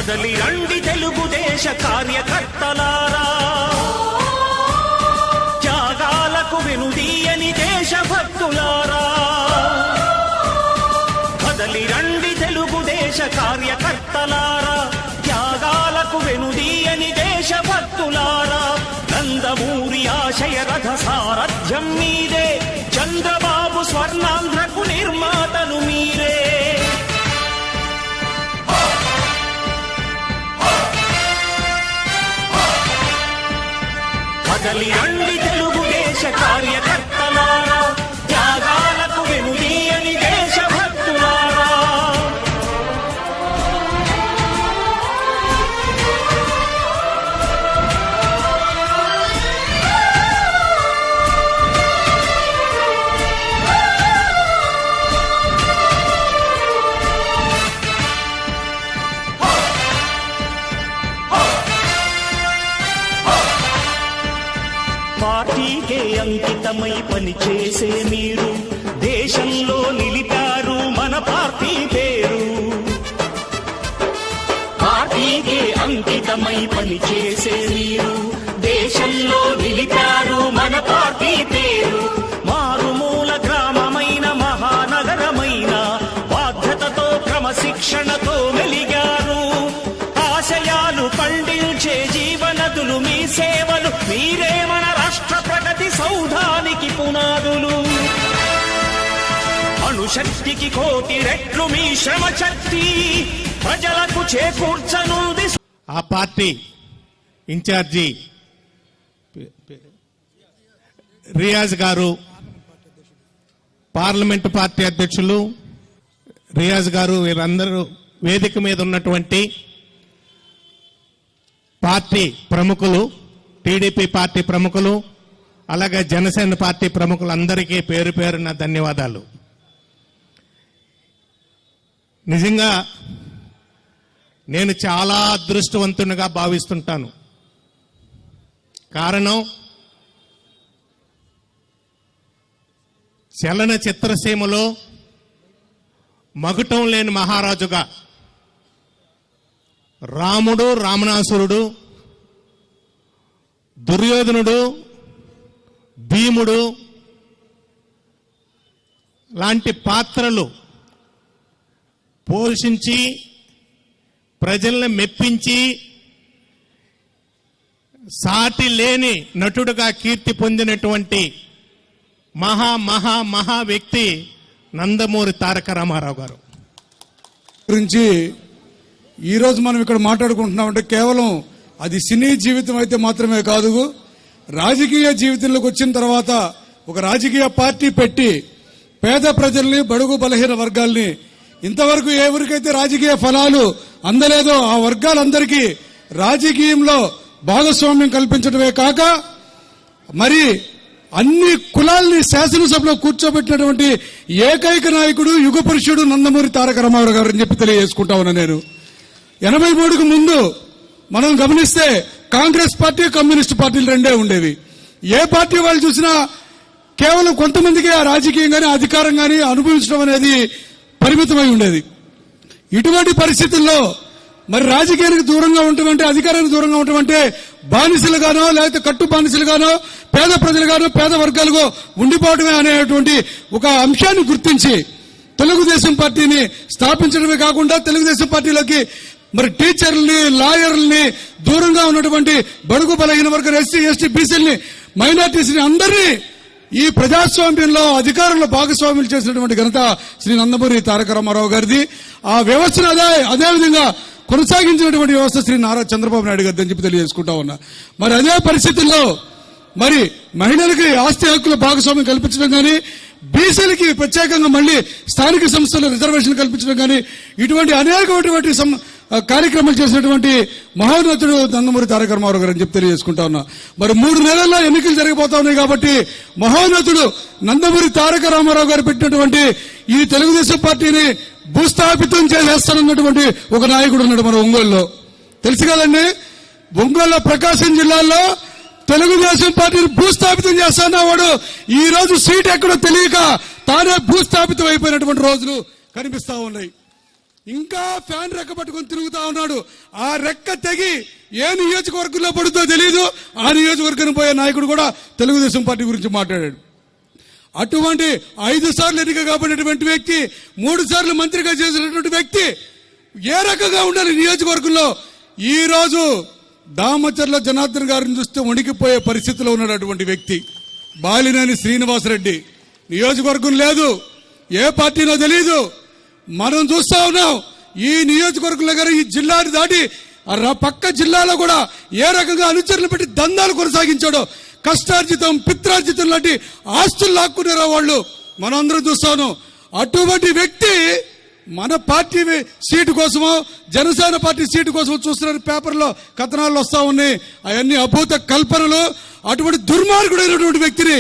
కదలి రండి తెలుగుదేశ కార్యకర్తలారా, త్యాగాలకు వెనుదీయని దేశభక్తులారా. కదలి రండి తెలుగుదేశ కార్యకర్తలారా, త్యాగాలకు వెనుదీయని దేశభక్తులారా. నందమూరి ఆశయ రథ సారథ్యం మీదే, చంద్రబాబు స్వర్ణాంధ్రకు నిర్మాతను మీరే. కదలి రండి తెలుగుదేశ కార్యకర్తలారా, త్యాగాలకు వెనుదీయని దేశభక్తులారా. పార్టీకే అంకితమై పనిచేసే మీరు దేశంలో నిలిపారు మన పార్టీ పేరు. పార్టీకే అంకితమై పనిచేసే మీరు దేశంలో నిలిపారు మన పార్టీ పేరు. మారుమూల గ్రామమైన మహానగరమైన బాధ్యతతో క్రమశిక్షణతో వెలిగారు. ఆశయాలు పండించే జీవనదులు మీ సేవలు, మీరే మన రాష్ట్ర ప్రగతి సౌధానికి పునాదులు. అణుశక్తికి కోటి రెట్లు మీ శ్రమ శక్తి ప్రజలకు చేకూర్చనుంది. ఆ పార్టీ ఇన్ఛార్జి రియాజ్ గారు, పార్లమెంటు పార్టీ అధ్యక్షులు రియాజ్ గారు, వీరందరూ వేదిక మీద ఉన్నటువంటి పార్టీ ప్రముఖులు, టీడీపీ పార్టీ ప్రముఖులు, అలాగే జనసేన పార్టీ ప్రముఖులందరికీ పేరు పేరున ధన్యవాదాలు. నిజంగా నేను చాలా అదృష్టవంతునిగా భావిస్తుంటాను. కారణం, చలన చిత్రసీమలో మగుటం లేని మహారాజుగా రాముడు, రామణాసురుడు, దుర్యోధనుడు, భీముడు లాంటి పాత్రలు పోషించి ప్రజల్ని మెప్పించి సాటి లేని నటుడుగా కీర్తి పొందినటువంటి మహా వ్యక్తి నందమూరి తారక రామారావు గారు గురించి ఈరోజు మనం ఇక్కడ మాట్లాడుకుంటున్నామంటే కేవలం అది సినీ జీవితం అయితే మాత్రమే కాదు, రాజకీయ జీవితంలోకి వచ్చిన తర్వాత ఒక రాజకీయ పార్టీ పెట్టి పేద ప్రజల్ని, బడుగు బలహీన వర్గాల్ని, ఇంతవరకు ఎవరికైతే రాజకీయ ఫలాలు అందలేదో ఆ వర్గాలందరికీ రాజకీయంలో భాగస్వామ్యం కల్పించడమే కాక మరి అన్ని కులాల్ని శాసనసభలో కూర్చోబెట్టినటువంటి ఏకైక నాయకుడు, యుగ పురుషుడు నందమూరి తారక రామారావు గారు అని చెప్పి తెలియజేసుకుంటా ఉన్నా. నేను 83కు ముందు మనం గమనిస్తే కాంగ్రెస్ పార్టీ, కమ్యూనిస్ట్ పార్టీలు రెండే ఉండేవి. ఏ పార్టీ వాళ్ళు చూసినా కేవలం కొంతమందికి ఆ రాజకీయం గానీ అధికారం గానీ అనుభవించడం అనేది పరిమితమై ఉండేది. ఇటువంటి పరిస్థితుల్లో మరి రాజకీయానికి దూరంగా ఉండటం, అధికారానికి దూరంగా ఉండటం అంటే బానిసలుగానో లేకపోతే కట్టు బానిసలుగానో పేద ప్రజలుగానో పేద వర్గాలుగా ఉండిపోవడమే అనేటువంటి ఒక అంశాన్ని గుర్తించి తెలుగుదేశం పార్టీని స్థాపించడమే కాకుండా తెలుగుదేశం పార్టీలోకి మరి టీచర్లని, లాయర్లని, దూరంగా ఉన్నటువంటి బడుగు బలహీన వర్గం, ఎస్సీ, ఎస్టీ, బీసీలని, మైనార్టీస్ని అందరినీ ఈ ప్రజాస్వామ్యంలో అధికారంలో భాగస్వామ్యం చేసినటువంటి ఘనత శ్రీ నందమూరి తారక రామారావు గారిది. ఆ వ్యవస్థను అదేవిధంగా కొనసాగించినటువంటి వ్యవస్థ శ్రీ నారా చంద్రబాబు నాయుడు గారిది అని చెప్పి తెలియజేసుకుంటా ఉన్నా. మరి అదే పరిస్థితుల్లో మరి మహిళలకి ఆస్తి హక్కుల భాగస్వామ్యం కల్పించడం కానీ, బీసీలకి ప్రత్యేకంగా మళ్లీ స్థానిక సంస్థల రిజర్వేషన్ కల్పించడం కానీ, ఇటువంటి అనేకమైనటువంటి కార్యక్రమాలు చేసినటువంటి మహోన్నతుడు నందమూరి తారక రామారావు గారు అని చెప్పి తెలియజేసుకుంటా ఉన్నా. మరి 3 నెలల్లో ఎన్నికలు జరిగిపోతా ఉన్నాయి కాబట్టి మహోన్నతుడు నందమూరి తారక రామారావు గారు పెట్టినటువంటి ఈ తెలుగుదేశం పార్టీని భూస్థాపితం చేసేస్తానన్నటువంటి ఒక నాయకుడు ఉన్నాడు మన ఒంగోలులో. తెలుసు కదండి, ఒంగోలులో ప్రకాశం జిల్లాలో తెలుగుదేశం పార్టీని భూస్థాపితం చేస్తానవాడు ఈ రోజు సీట్ ఎక్కడో తెలియక తానే భూస్థాపితం అయిపోయినటువంటి రోజులు కనిపిస్తా ఉన్నాయి. ఇంకా ఫ్యాన్ రెక్క పట్టుకొని తిరుగుతా ఉన్నాడు. ఆ రెక్క తెగి ఏ నియోజకవర్గంలో పడుతుందో తెలియదు. ఆ నియోజకవర్గం పోయే నాయకుడు కూడా తెలుగుదేశం పార్టీ గురించి మాట్లాడాడు. అటువంటి 5 సార్లు ఎన్నిక కాబడినటువంటి వ్యక్తి, 3 సార్లు మంత్రిగా చేసినటువంటి వ్యక్తి ఏ రకంగా ఉండాలి నియోజకవర్గంలో? ఈ రోజు దామచర్ల జనార్దన్ గారిని చూస్తే వణికిపోయే పరిస్థితిలో ఉన్నటువంటి వ్యక్తి బాలినేని శ్రీనివాసరెడ్డి. నియోజకవర్గం లేదు, ఏ పార్టీనో తెలియదు. మనం చూస్తా ఉన్నాం ఈ నియోజకవర్గంలో గారు ఈ జిల్లాని దాటి పక్క జిల్లాలో కూడా ఏ రకంగా అనుచరులు పెట్టి దందాలు కొనసాగించాడో, కష్టార్జితం పిత్రార్జితం లాంటి ఆస్తులు లాక్కునేరా వాళ్ళు, మనం అందరం చూస్తా ఉన్నాం. అటువంటి వ్యక్తి మన పార్టీ సీటు కోసమో జనసేన పార్టీ సీటు కోసమో చూస్తున్న పేపర్లో కథనాలు వస్తా ఉన్నాయి. అవన్నీ అభూత కల్పనలు. అటువంటి దుర్మార్గుడైనటువంటి వ్యక్తిని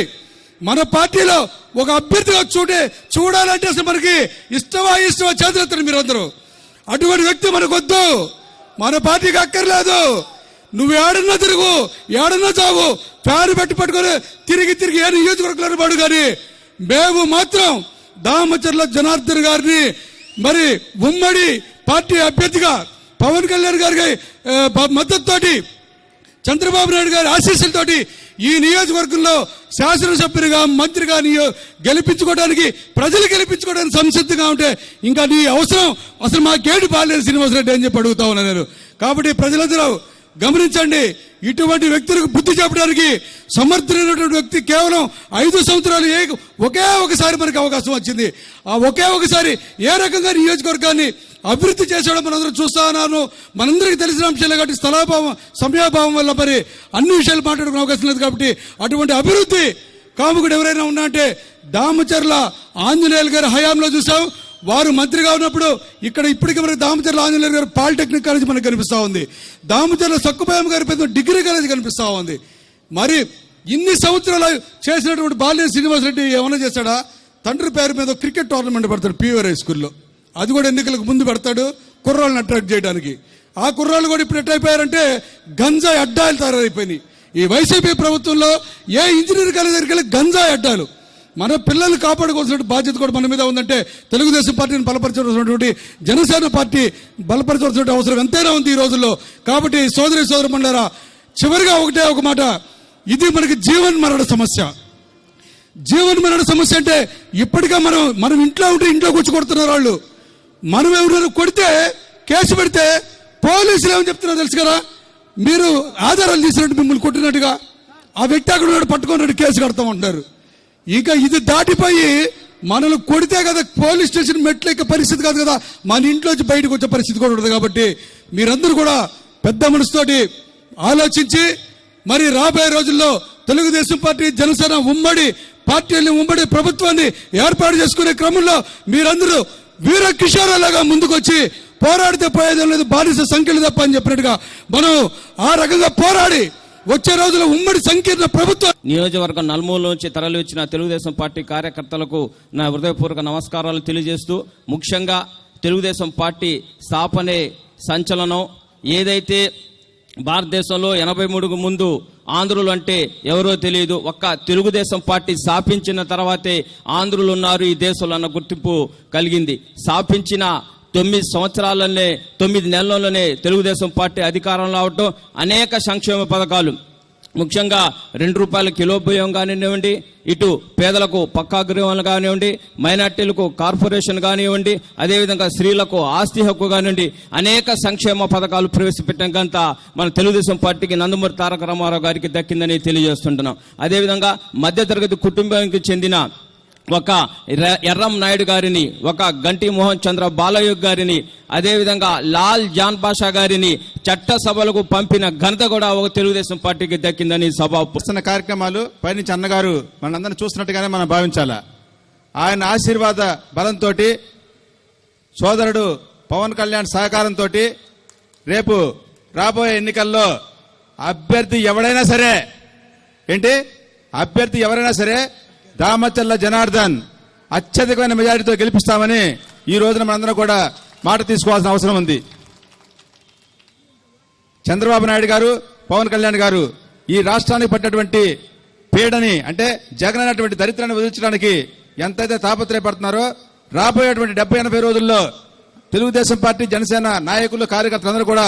మన పార్టీలో ఒక అభ్యర్థిగా చూడాలంటే అసలు మనకి ఇష్టమా చేతులెత్తండి మీరందరూ. అటువంటి వ్యక్తి మనకొద్దు, మన పార్టీకి అక్కర్లేదు. నువ్వు ఏడన్నా తిరుగు, ఏడన్నా చావు, ఫ్యాన్ పట్టుకొని తిరిగి ఏ నియోజకవర్గంలో పడు. కానీ మేము మాత్రం దామచర్ల జనార్దన్ గారిని మరి ఉమ్మడి పార్టీ అభ్యర్థిగా పవన్ కళ్యాణ్ గారికి మద్దతుతోటి, చంద్రబాబు నాయుడు గారి ఆశీస్సులతోటి ఈ నియోజకవర్గంలో శాసనసభ్యునిగా మంత్రిగా గెలిపించుకోవడానికి, ప్రజలు గెలిపించుకోవడానికి సంసిద్ధంగా ఉంటే ఇంకా నీ అవసరం అసలు మా గేటు బాలేని శ్రీనివాసరెడ్డి అని చెప్పి అడుగుతా ఉన్నా నేను. కాబట్టి ప్రజలందరూ గమనించండి, ఇటువంటి వ్యక్తులకు బుద్ధి చెప్పడానికి సమర్థులైనటువంటి వ్యక్తి కేవలం 5 సంవత్సరాలు ఒకే ఒకసారి మనకు అవకాశం వచ్చింది. ఆ ఒకే ఒకసారి ఏ రకంగా నియోజకవర్గాన్ని అభివృద్ధి చేసేయడం మనందరం చూస్తా ఉన్నాను. మనందరికీ తెలిసిన అంశాలే కాబట్టి స్థలాభావం సమయాభావం వల్ల మరి అన్ని విషయాలు మాట్లాడుకునే అవకాశం లేదు. కాబట్టి అటువంటి అభివృద్ధి కాముకుడు ఎవరైనా ఉన్నా అంటే దామచర్ల ఆంజనేయులు గారి హయాంలో చూసాం. వారు మంత్రిగా ఉన్నప్పుడు ఇక్కడ ఇప్పటికీ మనకి దామచర్ల ఆంజనేయులు గారు పాలిటెక్నిక్ కాలేజ్ మనకు కనిపిస్తా ఉంది. దామచర్ల సక్కుబాయం గారి పెద్ద డిగ్రీ కాలేజ్ కనిపిస్తా ఉంది. మరి ఇన్ని సంవత్సరాలు చేసినటువంటి బాలినేని శ్రీనివాసరెడ్డి ఏమైనా చేశాడా? తండ్రి పేరు మీద క్రికెట్ టోర్నమెంట్ పెడతాడు పీవీఆర్ హై స్కూల్లో. అది కూడా ఎన్నికలకు ముందు పెడతాడు కుర్రాళ్ళని అట్రాక్ట్ చేయడానికి. ఆ కుర్రాళ్ళు కూడా ఇప్పుడు ఎట్టయిపోయారంటే గంజాయి అడ్డాలు తయారైపోయినాయి. ఈ వైసీపీ ప్రభుత్వంలో ఏ ఇంజనీరింగ్ కాలేజ్ దగ్గరికి వెళ్ళి గంజాయి అడ్డాలు. మన పిల్లల్ని కాపాడుకోవాల్సిన బాధ్యత కూడా మన మీద ఉందంటే తెలుగుదేశం పార్టీని బలపరచవలసినటువంటి, జనసేన పార్టీ బలపరచవలసిన అవసరం ఎంతైనా ఉంది ఈ రోజుల్లో. కాబట్టి సోదరమణులారా, చివరిగా ఒకటే ఒక మాట, ఇది మనకి జీవన్ మరణ సమస్య. జీవన్ మరణ సమస్య అంటే ఇప్పటికే మనం ఇంట్లో ఉంటే ఇంట్లో కూర్చు కొడుతున్నారు వాళ్ళు. మనం ఎవరైనా కొడితే కేసు పెడితే పోలీసులు ఏమని చెప్తున్నారో తెలుసు కదా, మీరు ఆధారాలు తీసినట్టు మిమ్మల్ని కొట్టినట్టుగా ఆ వ్యక్తి అక్కడ ఉన్నాడు పట్టుకున్నట్టు కేసు కడతామంటారు. ఇక ఇది దాటిపోయి మనల్ని కొడితే కదా పోలీస్ స్టేషన్ మెట్లెక్కే పరిస్థితి కాదు కదా, మన ఇంట్లోంచి బయటకు వచ్చే పరిస్థితి కూడా ఉండదు. కాబట్టి మీరందరూ కూడా పెద్ద మనసుతోటి ఆలోచించి మరి రాబోయే రోజుల్లో తెలుగుదేశం పార్టీ జనసేన ఉమ్మడి పార్టీని ఉమ్మడి ప్రభుత్వాన్ని ఏర్పాటు చేసుకునే క్రమంలో మీరందరూ వీర కిషోరాలాగా ముందుకొచ్చి పోరాడితే పోయేదేం లేదు, బానిస సంఖ్యలు తప్ప అని చెప్పినట్టుగా మనం ఆ రకంగా పోరాడి వచ్చే రోజుల్లో ఉమ్మడి సంకీర్ణ ప్రభుత్వం. నియోజకవర్గం నలుమూల నుంచి తరలి వచ్చిన తెలుగుదేశం పార్టీ కార్యకర్తలకు నా హృదయపూర్వక నమస్కారాలు తెలియజేస్తూ, ముఖ్యంగా తెలుగుదేశం పార్టీ స్థాపనే సంచలనం. ఏదైతే భారతదేశంలో 83కు ముందు ఆంధ్రులు అంటే ఎవరో తెలియదు, ఒక్క తెలుగుదేశం పార్టీ స్థాపించిన తర్వాతే ఆంధ్రులు ఉన్నారు ఈ దేశంలో అన్న గుర్తింపు కలిగింది. స్థాపించిన 9 సంవత్సరాలనే 9 నెలల్లోనే తెలుగుదేశం పార్టీ అధికారంలో అవటం, అనేక సంక్షేమ పథకాలు, ముఖ్యంగా ₹2 కిలో బియ్యం కానివ్వండి, ఇటు పేదలకు పక్కా గృహాలు కానివ్వండి, మైనార్టీలకు కార్పొరేషన్ కానివ్వండి, అదేవిధంగా స్త్రీలకు ఆస్తి హక్కు కానివ్వండి, అనేక సంక్షేమ పథకాలు ప్రవేశపెట్టిన ఘనత మన తెలుగుదేశం పార్టీకి నందమూరి తారక రామారావు గారికి దక్కిందని తెలియజేస్తుంటున్నాం. అదేవిధంగా మధ్యతరగతి కుటుంబానికి చెందిన ఒక ఎర్రం నాయుడు గారిని, ఒక గంటి మోహన్ చంద్ర బాలయ్య గారిని, అదేవిధంగా లాల్ జాన్ బాషా గారిని చట్టసభలకు పంపిన ఘనత కూడా ఒక తెలుగుదేశం పార్టీకి దక్కిందని సభ కార్యక్రమాలు పైనుంచి అన్నగారు మనందరినీ చూస్తున్నట్టుగానే మనం భావించాలా. ఆయన ఆశీర్వాద బలంతో, సోదరుడు పవన్ కళ్యాణ్ సహకారంతో రేపు రాబోయే ఎన్నికల్లో అభ్యర్థి ఎవరైనా సరే దామచర్ల జనార్దన్ అత్యధికమైన మెజారిటీతో గెలిపిస్తామని ఈ రోజున మనందరం కూడా మాట తీసుకోవాల్సిన అవసరం ఉంది. చంద్రబాబు నాయుడు గారు, పవన్ కళ్యాణ్ గారు ఈ రాష్ట్రానికి పట్టినటువంటి పీడని, అంటే జగన్ అనేటువంటి దరిద్రాన్ని వదిలించడానికి ఎంతైతే తాపత్రయపడుతున్నారో, రాబోయేటువంటి 70-80 రోజుల్లో తెలుగుదేశం పార్టీ జనసేన నాయకులు కార్యకర్తలందరూ కూడా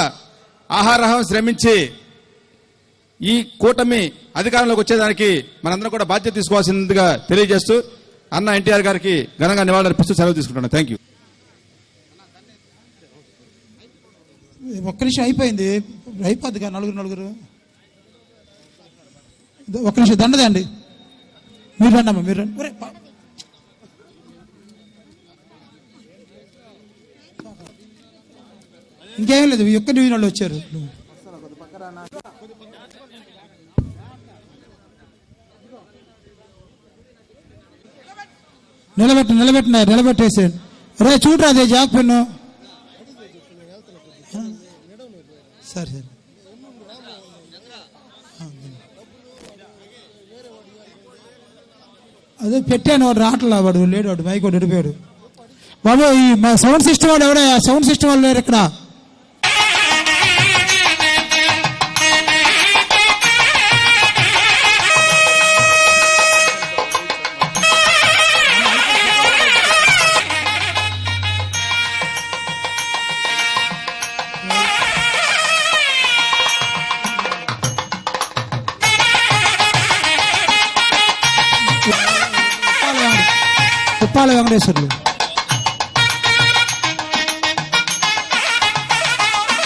ఆహారహం శ్రమించి ఈ కూటమి అధికారంలోకి వచ్చేదానికి మనందరం కూడా బాధ్యత తీసుకోవాల్సిందిగా తెలియజేస్తూ అన్న ఎన్టీఆర్ గారికి ఘనంగా నివాళులర్పిస్తూ సెలవు తీసుకుంటున్నాను. Thank you. ఒక్క నిమిషం అయిపోయింది, అయిపోద్దిగా నలుగురు ఒక్క నిమిషం దండదండి. మీరు రండి అమ్మా, మీరు రండి. ఇంకేం లేదు, ఈ ఒక్క డివిజన్ వాళ్ళు వచ్చారు. నిలబెట్టేసాడు. రే చూడరా అదే జాక్ పెన్ను. సరే అదే పెట్టాను, వాడు రావట్లా, వాడు లేడు, వాడు మైక్ వాడు విడిపోయాడు. బాబు ఈ సౌండ్ సిస్టమ్ వాడు ఎవడా? సౌండ్ సిస్టమ్ వాళ్ళు లేరు ఇక్కడ. ఉప్పాల వెంకటేశ్వర్లు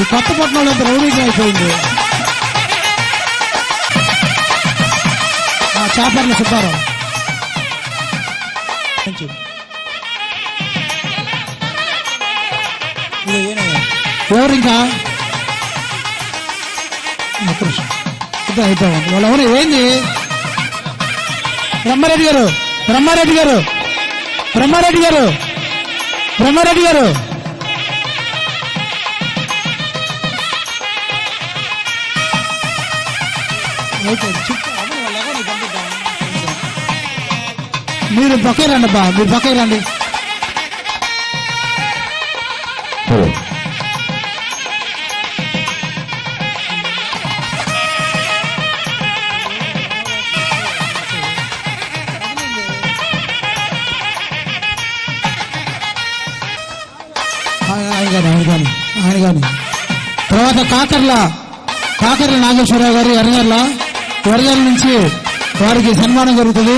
ఈ కొత్త పట్టణంలో అంత రౌడీగా అయిపోయింది. చాపర్ల సుబ్బారావు ఎవరు ఇంకా అయిపోయింది. వాళ్ళు ఎవరు ఏంది? బ్రహ్మారెడ్డి గారు మీరు పక్కే రండి అబ్బా, మీరు పక్కే రండి. ఆయన కానీ తర్వాత కాకర్ల నాగేశ్వరరావు గారు ఎర్రగల్ల నుంచి వారికి సన్మానం జరుగుతుంది.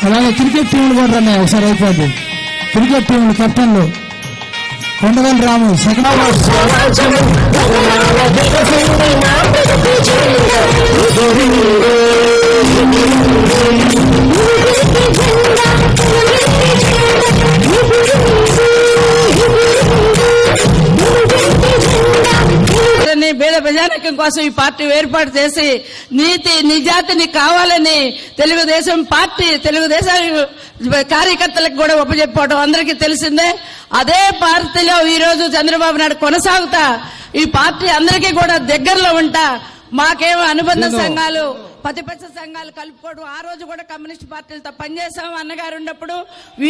అలాగే క్రికెట్ టీంలు కూడా రన్నాయి, ఒకసారి అయిపోద్ది. క్రికెట్ టీంలు కెప్టెన్లు కొండగల్ రాము సెకండ్ పేద ప్రజానీకం కోసం ఈ పార్టీ ఏర్పాటు చేసి నీతి నిజాతిని కావాలని తెలుగుదేశం కార్యకర్తలకు కూడా ఉపజెప్పుకోవడం అందరికీ తెలిసిందే. అదే పార్టీలో ఈ రోజు చంద్రబాబు నాయుడు కొనసాగుతా ఈ పార్టీ అందరికీ కూడా దగ్గరలో ఉంటా. మాకేమో అనుబంధ సంఘాలు ప్రతిపక్ష సంఘాలు కలుపుకోవడం, ఆ రోజు కూడా కమ్యూనిస్ట్ పార్టీలతో పనిచేసాం అన్నగారు ఉన్నప్పుడు,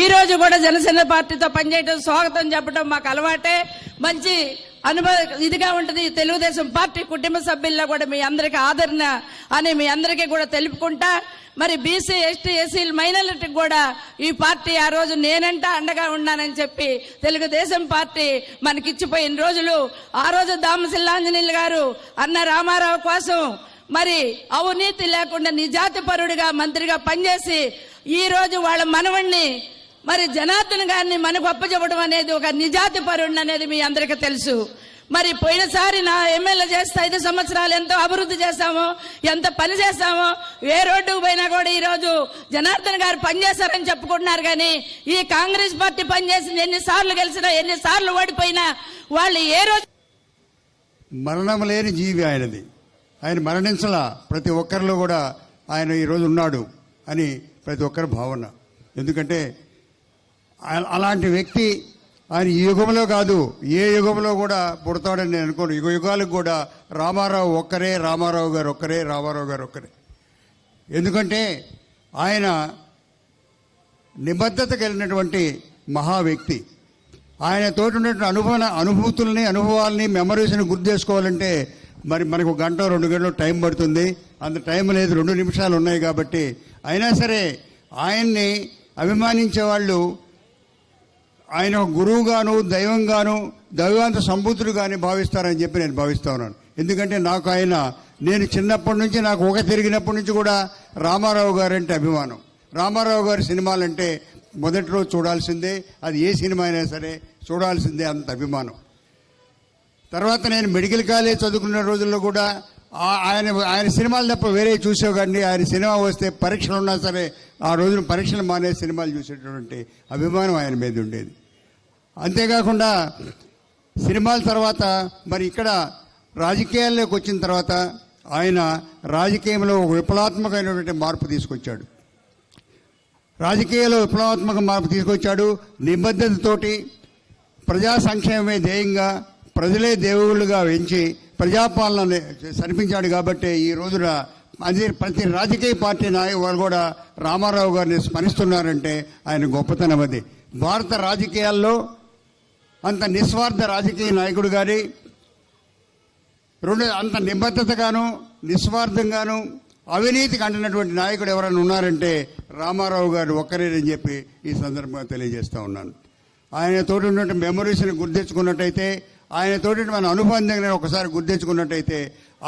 ఈ రోజు కూడా జనసేన పార్టీతో పనిచేయడం, స్వాగతం చెప్పడం మాకు అలవాటే. మంచి ఇదిగా ఉంటుంది. తెలుగుదేశం పార్టీ కుటుంబ సభ్యుల్లో కూడా మీ అందరికీ ఆదరణ అని మీ అందరికీ కూడా తెలుపుకుంటా. మరి బీసీ ఎస్టీ ఎస్సీలు మైనారిటీకి కూడా ఈ పార్టీ ఆ రోజు నేనంటా అండగా ఉన్నానని చెప్పి తెలుగుదేశం పార్టీ మనకిచ్చిపోయిన రోజులు. ఆ రోజు దామశిల్లాంజనేయులు గారు అన్న రామారావు కోసం మరి అవినీతి లేకుండా నిజాతిపరుడిగా మంత్రిగా పనిచేసి ఈ రోజు వాళ్ళ మనవణ్ణి మరి జనార్దన్ గారిని మనకు అప్పచెప్పడం అనేది ఒక నిజాతిపరుడిని అనేది మీ అందరికీ తెలుసు. మరి పోయినసారి నా ఎమ్మెల్యే చేస్తే 5 సంవత్సరాలు ఎంతో అభివృద్ధి చేశామో, ఎంత పని చేశామో, ఏ రోడ్డుకు పోయినా కూడా ఈ రోజు జనార్దన్ గారు పనిచేశారని చెప్పుకుంటున్నారు. కానీ ఈ కాంగ్రెస్ పార్టీ పనిచేసింది ఎన్నిసార్లు గెలిచినా, ఎన్నిసార్లు ఓడిపోయినా వాళ్ళు ఏ రోజు మరణం లేని జీవి ఆయనది. ఆయన మరణించలా. ప్రతి ఒక్కరిలో కూడా ఆయన ఈరోజు ఉన్నాడు అని ప్రతి ఒక్కరి భావన. ఎందుకంటే అలాంటి వ్యక్తి ఆయన ఈ యుగంలో కాదు, ఏ యుగంలో కూడా పుడతాడని నేను అనుకోను. యుగాలకు కూడా రామారావు ఒక్కరే, రామారావు గారు ఒక్కరే. ఎందుకంటే ఆయన నిబద్ధత కలిగినటువంటి మహా వ్యక్తి. ఆయన తోటి ఉన్నటువంటి అనుభవాల్ని మెమరీస్ని గుర్తు చేసుకోవాలంటే మరి మనకు 1 గంట 2 గంటలు టైం పడుతుంది. అంత టైం లేదు, 2 నిమిషాలు ఉన్నాయి. కాబట్టి అయినా సరే ఆయన్ని అభిమానించే వాళ్ళు ఆయన ఒక గురువుగాను దైవంగాను దైవాంత సంబుద్ధుడుగానే భావిస్తారని చెప్పి నేను భావిస్తా ఉన్నాను. ఎందుకంటే నాకు ఆయన, నేను చిన్నప్పటి నుంచి, నాకు ఒక తిరిగినప్పటి నుంచి కూడా రామారావు గారు అంటే అభిమానం. రామారావు గారి సినిమాలంటే మొదటి రోజు చూడాల్సిందే, అది ఏ సినిమా అయినా సరే చూడాల్సిందే, అంత అభిమానం. తర్వాత నేను మెడికల్ కాలేజ్ చదువుకున్న రోజుల్లో కూడా ఆయన సినిమాలు తప్ప వేరే చూసేవాడిని. ఆయన సినిమా వస్తే పరీక్షలు ఉన్నా సరే ఆ రోజున పరీక్షలు మానే సినిమాలు చూసేటటువంటి అభిమానం ఆయన మీద ఉండేది. అంతేకాకుండా సినిమాల తర్వాత మరి ఇక్కడ రాజకీయాల్లోకి వచ్చిన తర్వాత ఆయన రాజకీయంలో ఒక విప్లవాత్మకమైనటువంటి మార్పు తీసుకొచ్చాడు. రాజకీయాల్లో విప్లవాత్మక మార్పు తీసుకొచ్చాడు. నిబద్ధతతోటి ప్రజా సంక్షేమమే ధ్యేయంగా, ప్రజలే దేవుళ్ళుగా వెంచి ప్రజాపాలన సరిపించాడు. కాబట్టి ఈ రోజున ప్రతి రాజకీయ పార్టీ నాయకులు కూడా రామారావు గారిని స్మరిస్తున్నారంటే ఆయన గొప్పతనం అది. భారత రాజకీయాల్లో అంత నిస్వార్థ రాజకీయ నాయకుడు గారి అంత నిబద్ధతగాను నిస్వార్థంగాను అవినీతికి అంటినటువంటి నాయకుడు ఎవరైనా ఉన్నారంటే రామారావు గారు ఒక్కరేనని చెప్పి ఈ సందర్భంగా తెలియజేస్తా ఉన్నాను. ఆయనతోటి ఉన్నటువంటి మెమరీస్ని గుర్తించుకున్నట్టయితే, ఆయనతోటి మన అనుబంధంగా ఒకసారి గుర్తించుకున్నట్టయితే,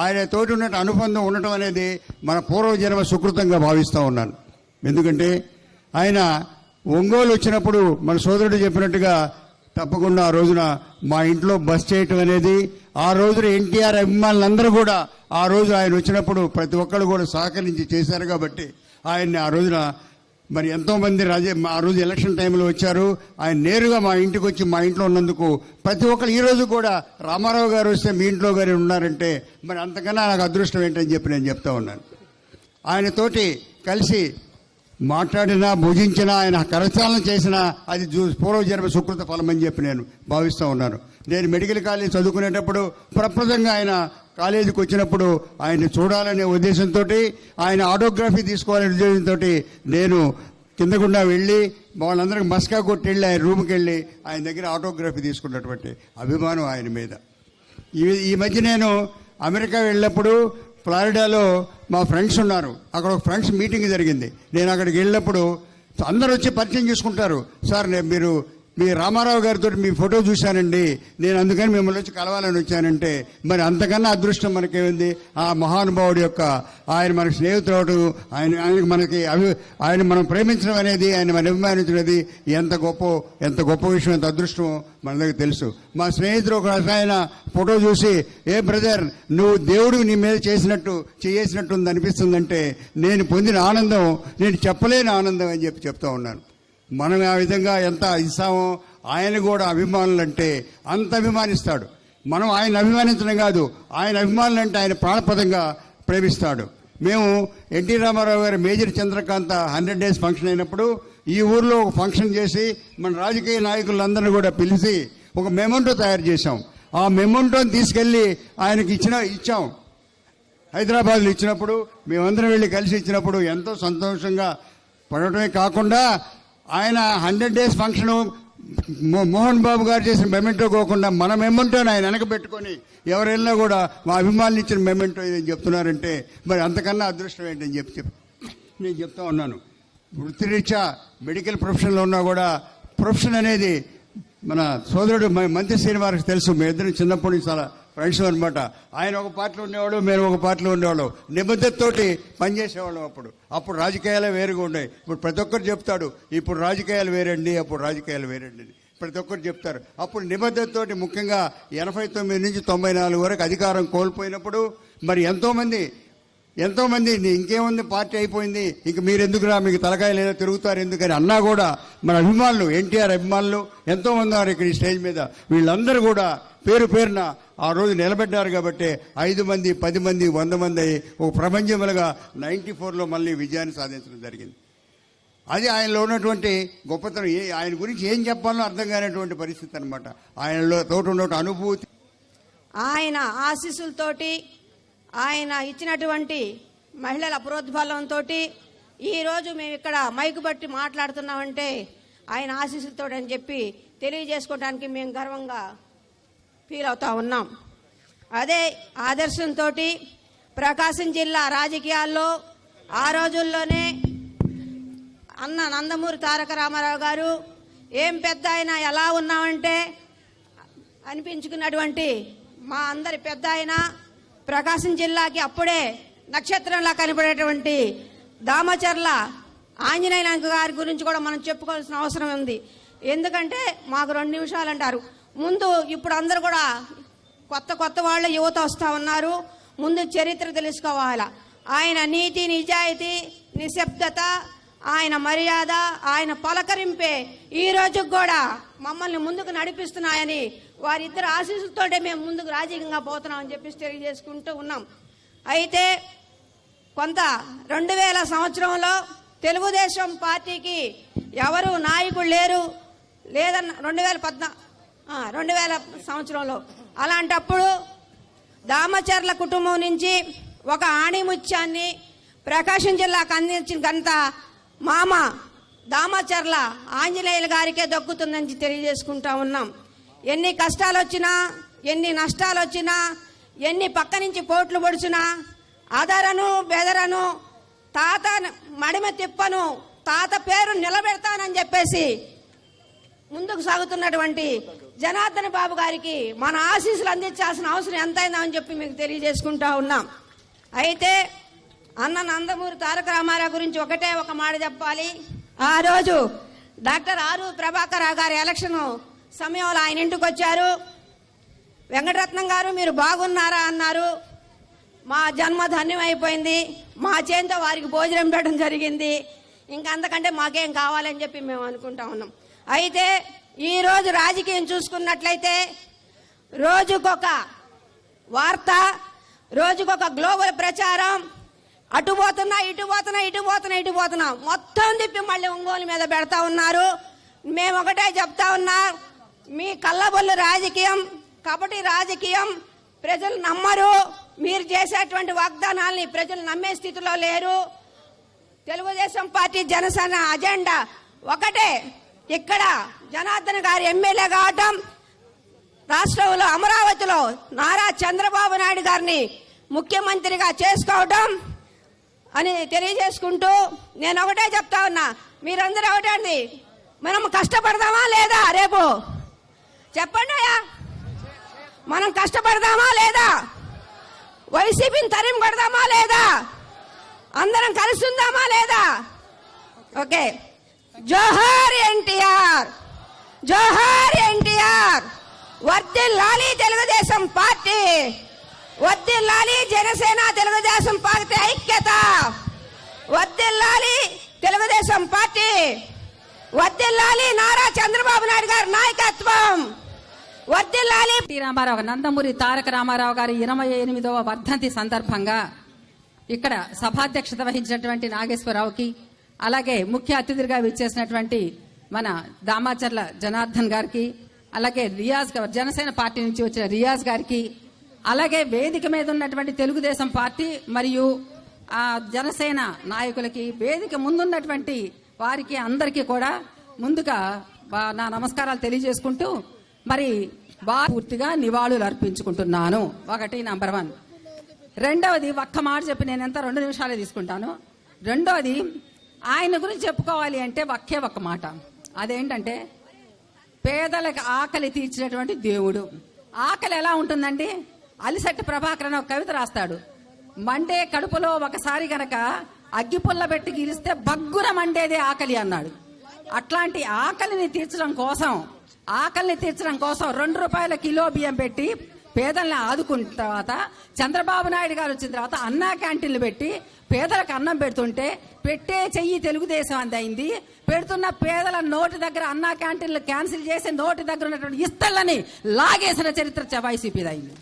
ఆయనతోటి ఉన్నట్టు అనుబంధం ఉండటం అనేది మన పూర్వజన్మ సుకృతంగా భావిస్తూ ఉన్నాను. ఎందుకంటే ఆయన ఒంగోలు వచ్చినప్పుడు మన సోదరుడు చెప్పినట్టుగా తప్పకుండా ఆ రోజున మా ఇంట్లో బస్ చేయటం అనేది, ఆ రోజున ఎన్టీఆర్ అభిమానులందరూ కూడా ఆ రోజు ఆయన వచ్చినప్పుడు ప్రతి ఒక్కరు కూడా సహకరించి చేశారు. కాబట్టి ఆయన్ని ఆ రోజున మరి ఎంతోమంది ఆ రోజు ఎలక్షన్ టైంలో వచ్చారు. ఆయన నేరుగా మా ఇంటికి వచ్చి మా ఇంట్లో ఉన్నందుకు ప్రతి ఒక్కరు ఈ రోజు కూడా రామారావు గారు వస్తే మీ ఇంట్లో గారు ఉన్నారంటే మరి అంతకన్నా నాకు అదృష్టం ఏంటని చెప్పి నేను చెప్తా ఉన్నాను. ఆయనతోటి కలిసి మాట్లాడినా భుజించినా ఆయన కరచాలన చేసినా అది పూర్వజన్మ సుకృత ఫలం అని చెప్పి నేను భావిస్తూ ఉన్నాను. నేను మెడికల్ కాలేజ్ చదువుకునేటప్పుడు ప్రప్రదంగా ఆయన కాలేజీకి వచ్చినప్పుడు ఆయన్ని చూడాలనే ఉద్దేశంతో, ఆయన ఆటోగ్రఫీ తీసుకోవాలనే ఉద్దేశంతో నేను కిందకుండా వెళ్ళి వాళ్ళందరికీ మస్కా కొట్టి వెళ్ళి ఆయన రూమ్కి వెళ్ళి ఆయన దగ్గర ఆటోగ్రఫీ తీసుకున్నటువంటి అభిమానం ఆయన మీద. ఈ మధ్య నేను అమెరికా వెళ్ళినప్పుడు ఫ్లారిడాలో మా ఫ్రెండ్స్ ఉన్నారు. అక్కడ ఒక ఫ్రెండ్స్ మీటింగ్ జరిగింది. నేను అక్కడికి వెళ్ళినప్పుడు అందరూ వచ్చి పరిచయం చేసుకుంటారు. సార్ మీరు మీ రామారావు గారితో మీ ఫోటో చూశానండి, నేను అందుకని మిమ్మల్ని వచ్చి కలవాలని వచ్చానంటే మరి అంతకన్నా అదృష్టం మనకేముంది? ఆ మహానుభావుడి యొక్క ఆయన మనకు స్నేహితుడు, ఆయన మనం ప్రేమించడం అనేది, ఆయన మనం అభిమానించినది ఎంత గొప్ప విషయం, ఎంత అదృష్టమో మన దగ్గర తెలుసు. మా స్నేహితుడు ఒక ఆయన ఫోటో చూసి, ఏ బ్రదర్ నువ్వు దేవుడు నీ మీద చేసినట్టు ఉంది అనిపిస్తుందంటే నేను పొందిన ఆనందం నేను చెప్పలేని ఆనందం అని చెప్తా ఉన్నాను. మనం ఆ విధంగా ఎంత ఇస్తామో ఆయన కూడా అభిమానులంటే అంత అభిమానిస్తాడు. మనం ఆయన అభిమానించడం కాదు, ఆయన అభిమానులంటే ఆయన ప్రాణపదంగా ప్రేమిస్తాడు. మేము ఎన్టీ రామారావు గారి మేజర్ చంద్రకాంత 100 days ఫంక్షన్ అయినప్పుడు ఈ ఊర్లో ఒక ఫంక్షన్ చేసి మన రాజకీయ నాయకులందరినీ కూడా పిలిచి ఒక మెమోంటో తయారు చేశాం. ఆ మెమోంటోని తీసుకెళ్లి ఆయనకి ఇచ్చాం. హైదరాబాద్లో ఇచ్చినప్పుడు మేమందరం వెళ్ళి కలిసి ఇచ్చినప్పుడు ఎంతో సంతోషంగా పడటమే కాకుండా ఆయన 100 days ఫంక్షన్ మోహన్ బాబు గారు చేసిన మెమెంటో పోకుండా మన మెమెంటోని ఆయన వెనక పెట్టుకొని ఎవరైనా కూడా మా అభిమానులు ఇచ్చిన మెమెంటో ఇదని చెప్తున్నారంటే మరి అంతకన్నా అదృష్టం ఏంటని చెప్పి నేను చెప్తా ఉన్నాను. వృత్తిరీత్యా మెడికల్ ప్రొఫెషన్లో ఉన్నా కూడా ప్రొఫెషన్ అనేది మన సోదరుడు మంత్రి శ్రీనివారికి తెలుసు. మీ ఇద్దరు చిన్నప్పటి నుంచి చాలా ఫ్రెండ్స్ అనమాట. ఆయన ఒక పార్టీలో ఉండేవాడు, మేము ఒక పార్టీలో ఉండేవాళ్ళం. నిబద్ధతతోటి పనిచేసేవాళ్ళం. అప్పుడు రాజకీయాలే వేరుగా ఉండేవి. ఇప్పుడు ప్రతి ఒక్కరు చెప్తాడు ఇప్పుడు రాజకీయాలు వేరండి, అప్పుడు రాజకీయాలు వేరండి, ప్రతి ఒక్కరు చెప్తారు. అప్పుడు నిబద్ధతతోటి ముఖ్యంగా 89 నుంచి 94 వరకు అధికారం కోల్పోయినప్పుడు మరి ఎంతోమంది ఇంకేముంది పార్టీ అయిపోయింది, ఇంక మీరు ఎందుకురా, మీకు తలకాయ లేదా, తిరుగుతారు ఎందుకని అన్నా కూడా మన అభిమానులు, ఎన్టీఆర్ అభిమానులు ఎంతోమంది ఉన్నారు ఇక్కడ ఈ స్టేజ్ మీద. వీళ్ళందరూ కూడా పేరున ఆ రోజు నిలబెట్టారు. కాబట్టి 5 మంది 10 మంది 100 మంది అయ్యి ఒక ప్రపంచములుగా 94లో మళ్ళీ విజయాన్ని సాధించడం జరిగింది. అది ఆయనలో ఉన్నటువంటి గొప్పతనం. ఆయన గురించి ఏం చెప్పాలో అర్థం కానటువంటి పరిస్థితి అనమాట. ఆయనలో తోటి ఉన్న అనుభూతి, ఆయన ఆశీస్సులతోటి, ఆయన ఇచ్చినటువంటి మహిళల ప్రోద్బలంతో ఈరోజు మేము ఇక్కడ మైకు బట్టి మాట్లాడుతున్నామంటే ఆయన ఆశీస్సులతో అని చెప్పి తెలియజేసుకోవడానికి మేము గర్వంగా ఫీల్ అవుతా ఉన్నాం. అదే ఆదర్శంతో ప్రకాశం జిల్లా రాజకీయాల్లో ఆ రోజుల్లోనే అన్న నందమూరి తారక రామారావు గారు ఏం పెద్ద ఆయన ఎలా ఉన్నామంటే అనిపించుకున్నటువంటి మా అందరి పెద్ద ఆయన, ప్రకాశం జిల్లాకి అప్పుడే నక్షత్రంలా కనపడేటువంటి దామచర్ల ఆంజనేయ గారి గురించి కూడా మనం చెప్పుకోవాల్సిన అవసరం ఉంది. ఎందుకంటే మాకు 2 నిమిషాలు అంటారు. ముందు ఇప్పుడు అందరు కూడా కొత్త వాళ్ళ యువత వస్తూ ఉన్నారు. ముందు చరిత్ర తెలుసుకోవాలా. ఆయన నీతి, నిజాయితీ, నిశ్శబ్దత, ఆయన మర్యాద, ఆయన పలకరింపే ఈ రోజుకు కూడా మమ్మల్ని ముందుకు నడిపిస్తున్నాయని వారిద్దరు ఆశీస్సులతోటే మేము ముందుకు రాజకీయంగా పోతున్నామని చెప్పి తెలియజేసుకుంటూ ఉన్నాం. అయితే కొంత 2000 సంవత్సరంలో తెలుగుదేశం పార్టీకి ఎవరు నాయకులు లేరు లేదన్న 2000 సంవత్సరంలో. అలాంటప్పుడు దామచర్ల కుటుంబం నుంచి ఒక ఆణిముత్యాన్ని ప్రకాశం జిల్లాకు అందించిన ఘనత మామ దామచర్ల ఆంజనేయుల గారికే దక్కుతుందని తెలియజేసుకుంటా ఉన్నాం. ఎన్ని కష్టాలు వచ్చినా, ఎన్ని నష్టాలు వచ్చినా, ఎన్ని పక్క నుంచి పోట్లు పొడిచినా అదరను బెదరను, తాత మడిమ తిప్పను, తాత పేరు నిలబెడతానని చెప్పేసి ముందుకు సాగుతున్నటువంటి జనార్దన్ బాబు గారికి మన ఆశీస్సులు అందించాల్సిన అవసరం ఎంతైందని చెప్పి మీకు తెలియజేసుకుంటా ఉన్నాం. అయితే అన్న నందమూరి తారక రామారావు గురించి ఒకటే ఒక మాట చెప్పాలి. ఆ రోజు డాక్టర్ ఆరు ప్రభాకర్ రావు గారి ఎలక్షన్ సమయంలో ఆయన ఇంటికి వచ్చారు. వెంకటరత్నం గారు మీరు బాగున్నారా అన్నారు. మా జన్మ ధన్యమైపోయింది. మా చేంతో వారికి భోజనం పెట్టడం జరిగింది. ఇంకా అంతకంటే మాకేం కావాలని చెప్పి మేము అనుకుంటా ఉన్నాం. అయితే ఈరోజు రాజకీయం చూసుకున్నట్లయితే రోజుకొక వార్త, రోజుకొక గ్లోబల్ ప్రచారం, అటు పోతున్నా ఇటు పోతున్నా మొత్తం తిప్పి మళ్ళీ ఒంగోలు మీద పెడతా ఉన్నారు. మేము ఒకటే చెప్తా ఉన్నా, మీ కళ్ళబొల్లు రాజకీయం, కపటి రాజకీయం ప్రజలు నమ్మరు. మీరు చేసేటువంటి వాగ్దానాల్ని ప్రజలు నమ్మే స్థితిలో లేరు. తెలుగుదేశం పార్టీ జనసేన అజెండా ఒకటే. ఇక్కడ జనార్దన్ గారి ఎమ్మెల్యే కావటం, రాష్ట్రంలో అమరావతిలో నారా చంద్రబాబు నాయుడు గారిని ముఖ్యమంత్రిగా చేసుకోవటం అని తెలియజేసుకుంటూ నేను ఒకటే చెప్తా ఉన్నా, మీరందరూ ఒకటే అండి, మనం కష్టపడదామా లేదా? రేపు చెప్పండి అయ్యా, మనం కష్టపడదామా లేదా? వైసీపీని తరిం కొడదామా లేదా? అందరం కలిసి ఉందామా లేదా? ఓకే. జోహార్ ఎన్టీఆర్, జోహార్ ఎన్టీఆర్. వర్ధిల్లాలి తెలుగుదేశం పార్టీ, వర్ధిల్లాలి జనసేన తెలుగుదేశం పార్టీ ఐక్యత, వర్ధిల్లాలి తెలుగుదేశం పార్టీ, వర్ధిల్లాలి నారా చంద్రబాబు నాయుడు గారి నాయకత్వం, వర్ధిల్లాలి. రామారావు, నందమూరి తారక రామారావు గారి 28వ వర్ధంతి సందర్భంగా ఇక్కడ సభాధ్యక్షత వహించినటువంటి నాగేశ్వరరావుకి, అలాగే ముఖ్య అతిథిగా విచ్చేసినటువంటి మన దామాచర్ల జనార్దన్ గారికి, అలాగే రియాజ్ జనసేన పార్టీ నుంచి వచ్చిన రియాజ్ గారికి, అలాగే వేదిక మీద ఉన్నటువంటి తెలుగుదేశం పార్టీ మరియు జనసేన నాయకులకి, వేదిక ముందున్నటువంటి వారికి అందరికీ కూడా ముందుగా నా నమస్కారాలు తెలియజేసుకుంటూ మరి పూర్తిగా నివాళులు అర్పించుకుంటున్నాను. ఒకటి నంబర్ 1. రెండవది, ఒక్క మాట చెప్పి నేను ఎంత 2 నిమిషాలే తీసుకుంటాను. రెండవది, ఆయన గురించి చెప్పుకోవాలి అంటే ఒక్క మాట, అదేంటంటే పేదలకు ఆకలి తీర్చినటువంటి దేవుడు. ఆకలి ఎలా ఉంటుందండి? అలిశెట్టి ప్రభాకర్ అని ఒక కవిత రాస్తాడు. మండే కడుపులో ఒకసారి గనక అగ్గిపుల్ల పెట్టి గీరిస్తే బగ్గున మండేదే ఆకలి అన్నాడు. అట్లాంటి ఆకలిని తీర్చడం కోసం 2 రూపాయల కిలో బియ్యం పెట్టి పేదల్ని ఆదుకున్న తర్వాత చంద్రబాబు నాయుడు గారు వచ్చిన తర్వాత అన్నా క్యాంటీన్లు పెట్టి పేదలకు అన్నం పెడుతుంటే పెట్టే చెయ్యి తెలుగుదేశం అంది. పెడుతున్న పేదల నోటి దగ్గర అన్నా క్యాంటీన్లు క్యాన్సిల్ చేసి నోటి దగ్గర ఉన్నటువంటి ఇస్తళ్ళని లాగేసిన చరిత్ర వైసీపీది అయింది.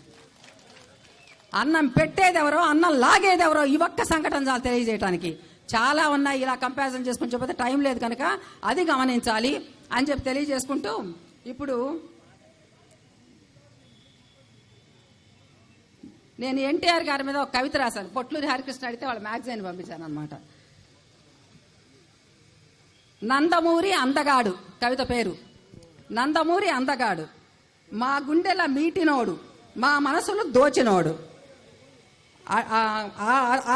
అన్నం పెట్టేదెవరో, అన్నం లాగేదెవరో ఈ ఒక్క సంఘటన చాలా తెలియజేయడానికి. చాలా ఉన్నాయి, ఇలా కంపారిజన్ చేసుకుని చెప్పితే టైం లేదు కనుక అది గమనించాలి అని చెప్పి తెలియజేసుకుంటూ, ఇప్పుడు నేను ఎన్టీఆర్ గారి మీద ఒక కవిత రాశాను. పొట్లూరి హరికృష్ణ అడిగితే వాళ్ళ మ్యాగజైన్ పంపించాను అనమాట. నందమూరి అందగాడు కవిత పేరు. నందమూరి అందగాడు, మా గుండెల మీటినోడు, మా మనసులు దోచినోడు,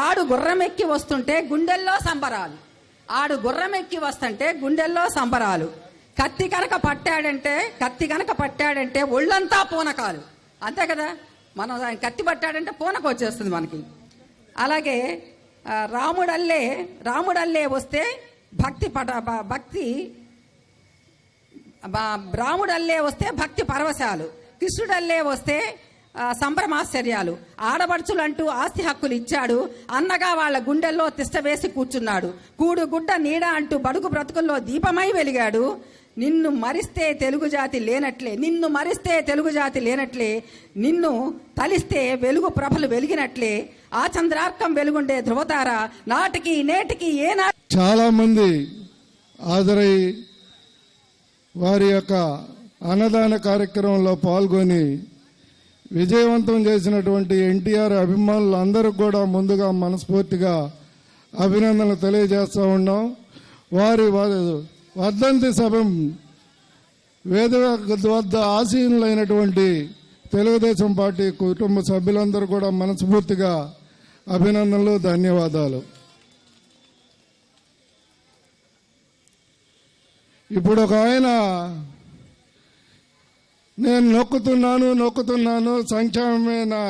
ఆడు గుర్రమెక్కి వస్తుంటే గుండెల్లో సంబరాలు, ఆడు గుర్రమెక్కి వస్తుంటే గుండెల్లో సంబరాలు, కత్తి కనుక పట్టాడంటే ఒళ్ళంతా పూనకాలు, అంతే కదా. మనం ఆయన కత్తి పట్టాడంటే పూనక వచ్చేస్తుంది మనకి. అలాగే రాముడల్లే వస్తే రాముడల్లే వస్తే భక్తి పరవశాలు, కృష్ణుడల్లే వస్తే సంభ్రమాశ్చర్యాలు. ఆడబడుచులంటూ ఆస్తి హక్కులు ఇచ్చాడు, అన్నగా వాళ్ళ గుండెల్లో తిష్ట వేసి కూర్చున్నాడు. కూడు గుడ్డ నీడ అంటూ బడుగు బ్రతుకుల్లో దీపమై వెలిగాడు. నిన్ను మరిస్తే తెలుగు జాతి లేనట్లే, నిన్ను తలిస్తే వెలుగు ప్రభలు వెలిగినట్లే. ఆ చంద్రార్కం వెలుగుండే ధృవతార నాటికి నేటికి చాలా మంది హాజరై వారి యొక్క అన్నదాన కార్యక్రమంలో పాల్గొని విజయవంతం చేసినటువంటి ఎన్టీఆర్ అభిమానులు అందరికి కూడా ముందుగా మనస్ఫూర్తిగా అభినందనలు తెలియజేస్తూ ఉన్నాం. వారి వర్ధంతి సభ వేదిక వద్ద ఆసీనులైనటువంటి తెలుగుదేశం పార్టీ కుటుంబ సభ్యులందరూ కూడా మనస్ఫూర్తిగా అభినందనలు, ధన్యవాదాలు. ఇప్పుడు ఒక ఆయన నేను నొక్కుతున్నాను సంక్షేమమే నా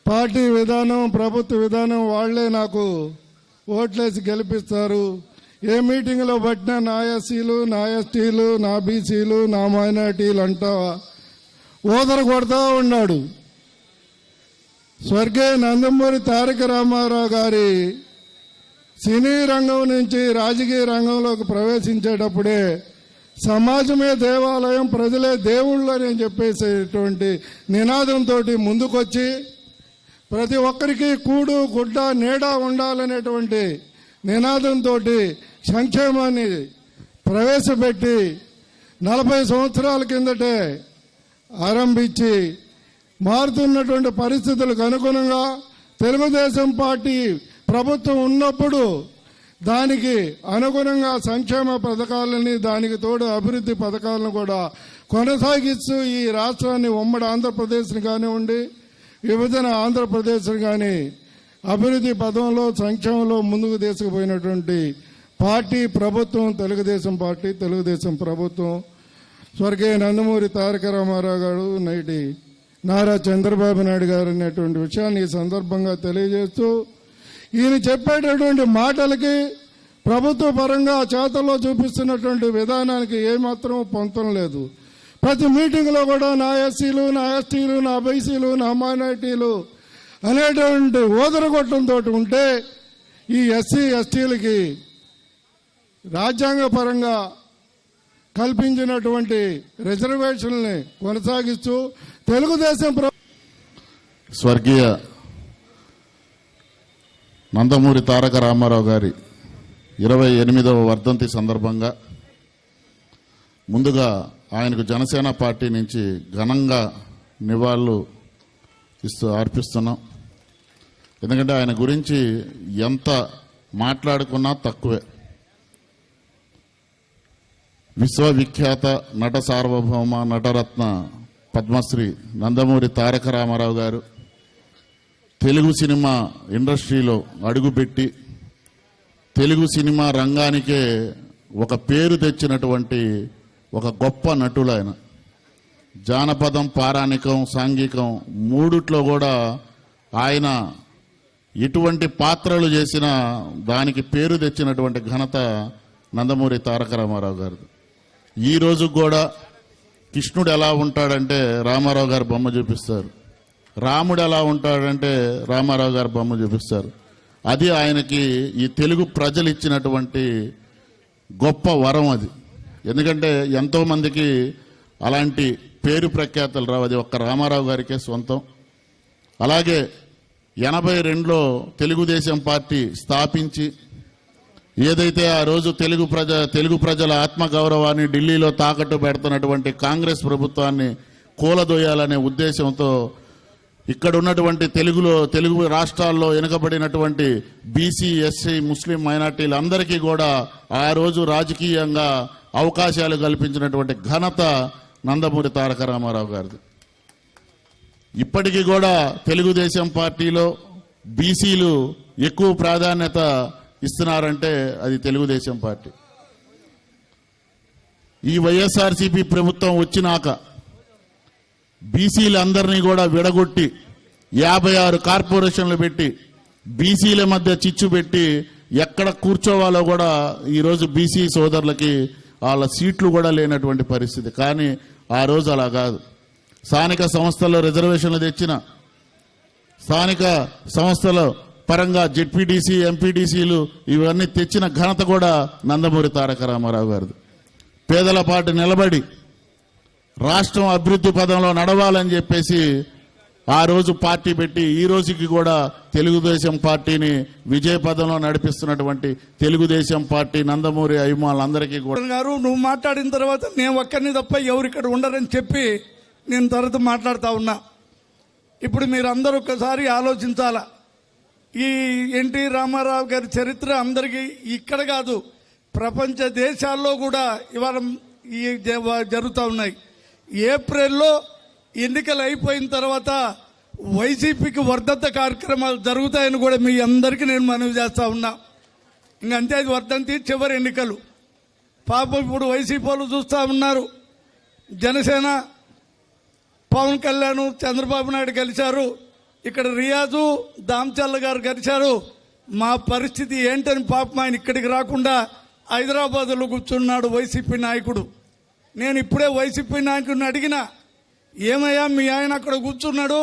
పార్టీ విధానం, ప్రభుత్వ విధానం, వాళ్లే నాకు ఓట్లేసి గెలిపిస్తారు, ఏ మీటింగ్లో పట్టినా నా ఎస్సీలు, నా ఎస్టీలు, నా బీసీలు, నా మైనార్టీలు అంటా ఓదర కొడతా ఉన్నాడు. స్వర్గీయ నందమూరి తారక రామారావు గారి సినీ రంగం నుంచి రాజకీయ రంగంలోకి ప్రవేశించేటప్పుడే సమాజమే దేవాలయం, ప్రజలే దేవుళ్ళు అని చెప్పేసేటువంటి నినాదంతో ముందుకొచ్చి ప్రతి ఒక్కరికి కూడు గుడ్డ నీడ ఉండాలనేటువంటి నినాదంతో సంక్షేమాన్ని ప్రవేశపెట్టి 40 సంవత్సరాల కిందటే ఆరంభించి మారుతున్నటువంటి పరిస్థితులకు అనుగుణంగా తెలుగుదేశం పార్టీ ప్రభుత్వం ఉన్నప్పుడు దానికి అనుగుణంగా సంక్షేమ పథకాలని, దానికి తోడు అభివృద్ధి పథకాలను కూడా కొనసాగిస్తూ ఈ రాష్ట్రాన్ని ఉమ్మడి ఆంధ్రప్రదేశ్ని కానివ్వండి, విభజన ఆంధ్రప్రదేశ్ని కానీ అభివృద్ధి పదంలో సంక్షేమంలో ముందుకు తీసుకుపోయినటువంటి పార్టీ ప్రభుత్వం తెలుగుదేశం పార్టీ, తెలుగుదేశం ప్రభుత్వం. స్వర్గీయ నందమూరి తారక రామారావు గారు, నేటి నారా చంద్రబాబు నాయుడు గారు అనేటువంటి విషయాన్ని ఈ సందర్భంగా తెలియజేస్తూ, ఈయన చెప్పేటటువంటి మాటలకి ప్రభుత్వ పరంగా చేతల్లో చూపిస్తున్నటువంటి విధానానికి ఏమాత్రం పొంతం లేదు. ప్రతి మీటింగ్లో కూడా నా ఎస్సీలు, నా ఎస్టీలు, నా బీసీలు, నా మైనార్టీలు అనేటువంటి ఓదరగొట్టంతో ఉంటే ఈ ఎస్సీ ఎస్టీలకి రాజ్యాంగ పరంగా కల్పించినటువంటి రిజర్వేషన్లని కొనసాగిస్తూ తెలుగుదేశం స్వర్గీయ నందమూరి తారక రామారావు గారి 28వ వర్ధంతి సందర్భంగా ముందుగా ఆయనకు జనసేన పార్టీ నుంచి ఘనంగా నివాళులు అర్పిస్తున్నాం. ఎందుకంటే ఆయన గురించి ఎంత మాట్లాడుకున్నా తక్కువే. విశ్వవిఖ్యాత నట సార్వభౌమ నటరత్న పద్మశ్రీ నందమూరి తారక రామారావు గారు తెలుగు సినిమా ఇండస్ట్రీలో అడుగుపెట్టి తెలుగు సినిమా రంగానికే ఒక పేరు తెచ్చినటువంటి ఒక గొప్ప నటుడు ఆయన. జానపదం, పారాణికం, సాంఘికం మూడిట్లో కూడా ఆయన ఎటువంటి పాత్రలు చేసినా దానికి పేరు తెచ్చినటువంటి ఘనత నందమూరి తారక రామారావు గారు. ఈ రోజు కూడా కృష్ణుడు ఎలా ఉంటాడంటే రామారావు గారు బొమ్మ చూపిస్తారు, రాముడు ఎలా ఉంటాడంటే రామారావు గారు బొమ్మ చూపిస్తారు. అది ఆయనకి ఈ తెలుగు ప్రజలు ఇచ్చినటువంటి గొప్ప వరం అది. ఎందుకంటే ఎంతో మందికి అలాంటి పేరు ప్రఖ్యాతలు రావు, అది ఒక్క రామారావు గారికే సొంతం. అలాగే 82లో తెలుగుదేశం పార్టీ స్థాపించి ఏదైతే ఆ రోజు తెలుగు ప్రజల ఆత్మగౌరవాన్ని ఢిల్లీలో తాకట్టు పెడుతున్నటువంటి కాంగ్రెస్ ప్రభుత్వాన్ని కూలదోయాలనే ఉద్దేశంతో ఇక్కడ ఉన్నటువంటి తెలుగు రాష్ట్రాల్లో వెనుకబడినటువంటి బీసీ, ఎస్సీ, ముస్లిం మైనార్టీలందరికీ కూడా ఆ రోజు రాజకీయంగా అవకాశాలు కల్పించినటువంటి ఘనత నందమూరి తారక రామారావు గారిది. ఇప్పటికీ కూడా తెలుగుదేశం పార్టీలో బీసీలు ఎక్కువ ప్రాధాన్యత ఇస్తున్నారంటే అది తెలుగుదేశం పార్టీ. ఈ వైఎస్ఆర్సీపీ ప్రభుత్వం వచ్చినాక బీసీలందరినీ కూడా విడగొట్టి 56 కార్పొరేషన్లు పెట్టి బీసీల మధ్య చిచ్చు పెట్టి ఎక్కడ కూర్చోవాలో కూడా ఈరోజు బీసీ సోదరులకి వాళ్ళ సీట్లు కూడా లేనటువంటి పరిస్థితి. కానీ ఆ రోజు అలా కాదు. స్థానిక సంస్థల్లో రిజర్వేషన్లు తెచ్చిన, స్థానిక సంస్థల పరంగా జెడ్పీటీసీ ఎంపీటీసీలు ఇవన్నీ తెచ్చిన ఘనత కూడా నందమూరి తారక రామారావు గారిది. పేదల పాటు నిలబడి రాష్ట్రం అభివృద్ధి పదంలో నడవాలని చెప్పేసి ఆ రోజు పార్టీ పెట్టి ఈ రోజుకి కూడా తెలుగుదేశం పార్టీని విజయ పదంలో నడిపిస్తున్నటువంటి తెలుగుదేశం పార్టీ నందమూరి అభిమానులందరికీ కూడా. గారు నువ్వు మాట్లాడిన తర్వాత నేను ఒక్కరిని తప్ప ఎవరు ఇక్కడ ఉండరని చెప్పి నేను తర్వాత మాట్లాడుతా ఉన్నా. ఇప్పుడు మీరు అందరూ ఒక్కసారి ఆలోచించాలా. ఈ ఎన్టీ రామారావు గారి చరిత్ర అందరికీ ఇక్కడ కాదు ప్రపంచ దేశాల్లో కూడా ఇవాళ ఈ జరుగుతూ ఉన్నాయి. ఏప్రిల్లో ఎన్నికలు అయిపోయిన తర్వాత వైసీపీకి వర్ధంత కార్యక్రమాలు జరుగుతాయని కూడా మీ అందరికీ నేను మనవి చేస్తా ఉన్నా. ఇంకంతే, అది వర్ధంతి చివరి ఎన్నికలు. పాపం ఇప్పుడు వైసీపీ వాళ్ళు చూస్తూ ఉన్నారు. జనసేన పవన్ కళ్యాణ్ చంద్రబాబు నాయుడు కలిశారు, ఇక్కడ రియాజు దామచల్ల గారు కలిశారు. మా పరిస్థితి ఏంటని పాపం ఆయన ఇక్కడికి రాకుండా హైదరాబాద్లో కూర్చున్నాడు వైసీపీ నాయకుడు. నేను ఇప్పుడే వైసీపీ నాయకుడిని అడిగినా, ఏమయ్యా మీ ఆయన అక్కడ కూర్చున్నాడు,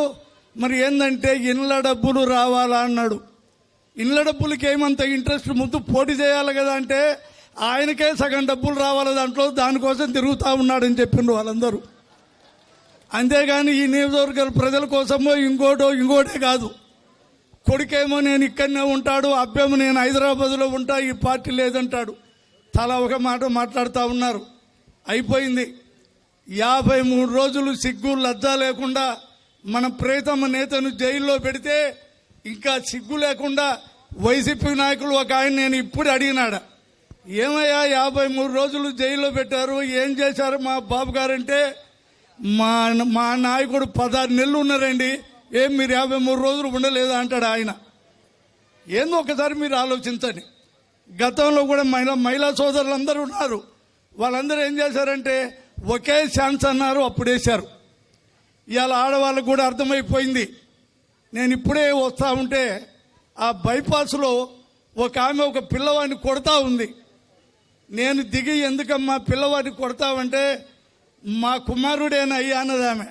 మరి ఏందంటే ఇండ్ల డబ్బులు రావాలా అన్నాడు. ఇండ్ల డబ్బులకి ఏమంత ఇంట్రెస్ట్, ముందు పోటీ చేయాలి కదా అంటే ఆయనకే సగం డబ్బులు రావాలి దాంట్లో, దానికోసం తిరుగుతూ ఉన్నాడని చెప్పిండ్రు వాళ్ళందరూ. అంతేగాని ఈ నియోజకవర్గాల ప్రజల కోసమో ఇంకోటే కాదు. కొడుకేమో నేను ఇక్కడనే ఉంటాడు, అబ్బేమో నేను హైదరాబాద్లో ఉంటా, ఈ పార్టీ లేదంటాడు. తలా ఒక మాట మాట్లాడుతూ ఉన్నారు. అయిపోయింది. 53 రోజులు సిగ్గు లజ్జ లేకుండా మన ప్రియతమ నేతను జైల్లో పెడితే ఇంకా సిగ్గు లేకుండా వైసీపీ నాయకులు ఒక ఆయన నేను ఇప్పుడు అడిగినాడు, ఏమయ్యా 53 రోజులు జైల్లో పెట్టారు, ఏం చేశారు మా బాబు గారంటే, మా నాయకుడు 16 నెలలు ఉన్నారండి, ఏం మీరు 53 రోజులు ఉండలేదా అంటాడు ఆయన. ఏందో ఒకసారి మీరు ఆలోచించండి. గతంలో కూడా మహిళా సోదరులందరూ ఉన్నారు. వాళ్ళందరూ ఏం చేశారంటే ఒకే ఛాన్స్ అన్నారు, అప్పుడు వేశారు. ఇవాళ ఆడవాళ్ళకు కూడా అర్థమైపోయింది. నేను ఇప్పుడే వస్తూ ఉంటే ఆ బైపాస్లో ఒక ఆమె ఒక పిల్లవాడిని కొడతా ఉంది. నేను దిగి ఎందుకమ్మా పిల్లవాడిని కొడతావంటే, మా కుమారుడైనా అయ్యా అన్నది ఆమె.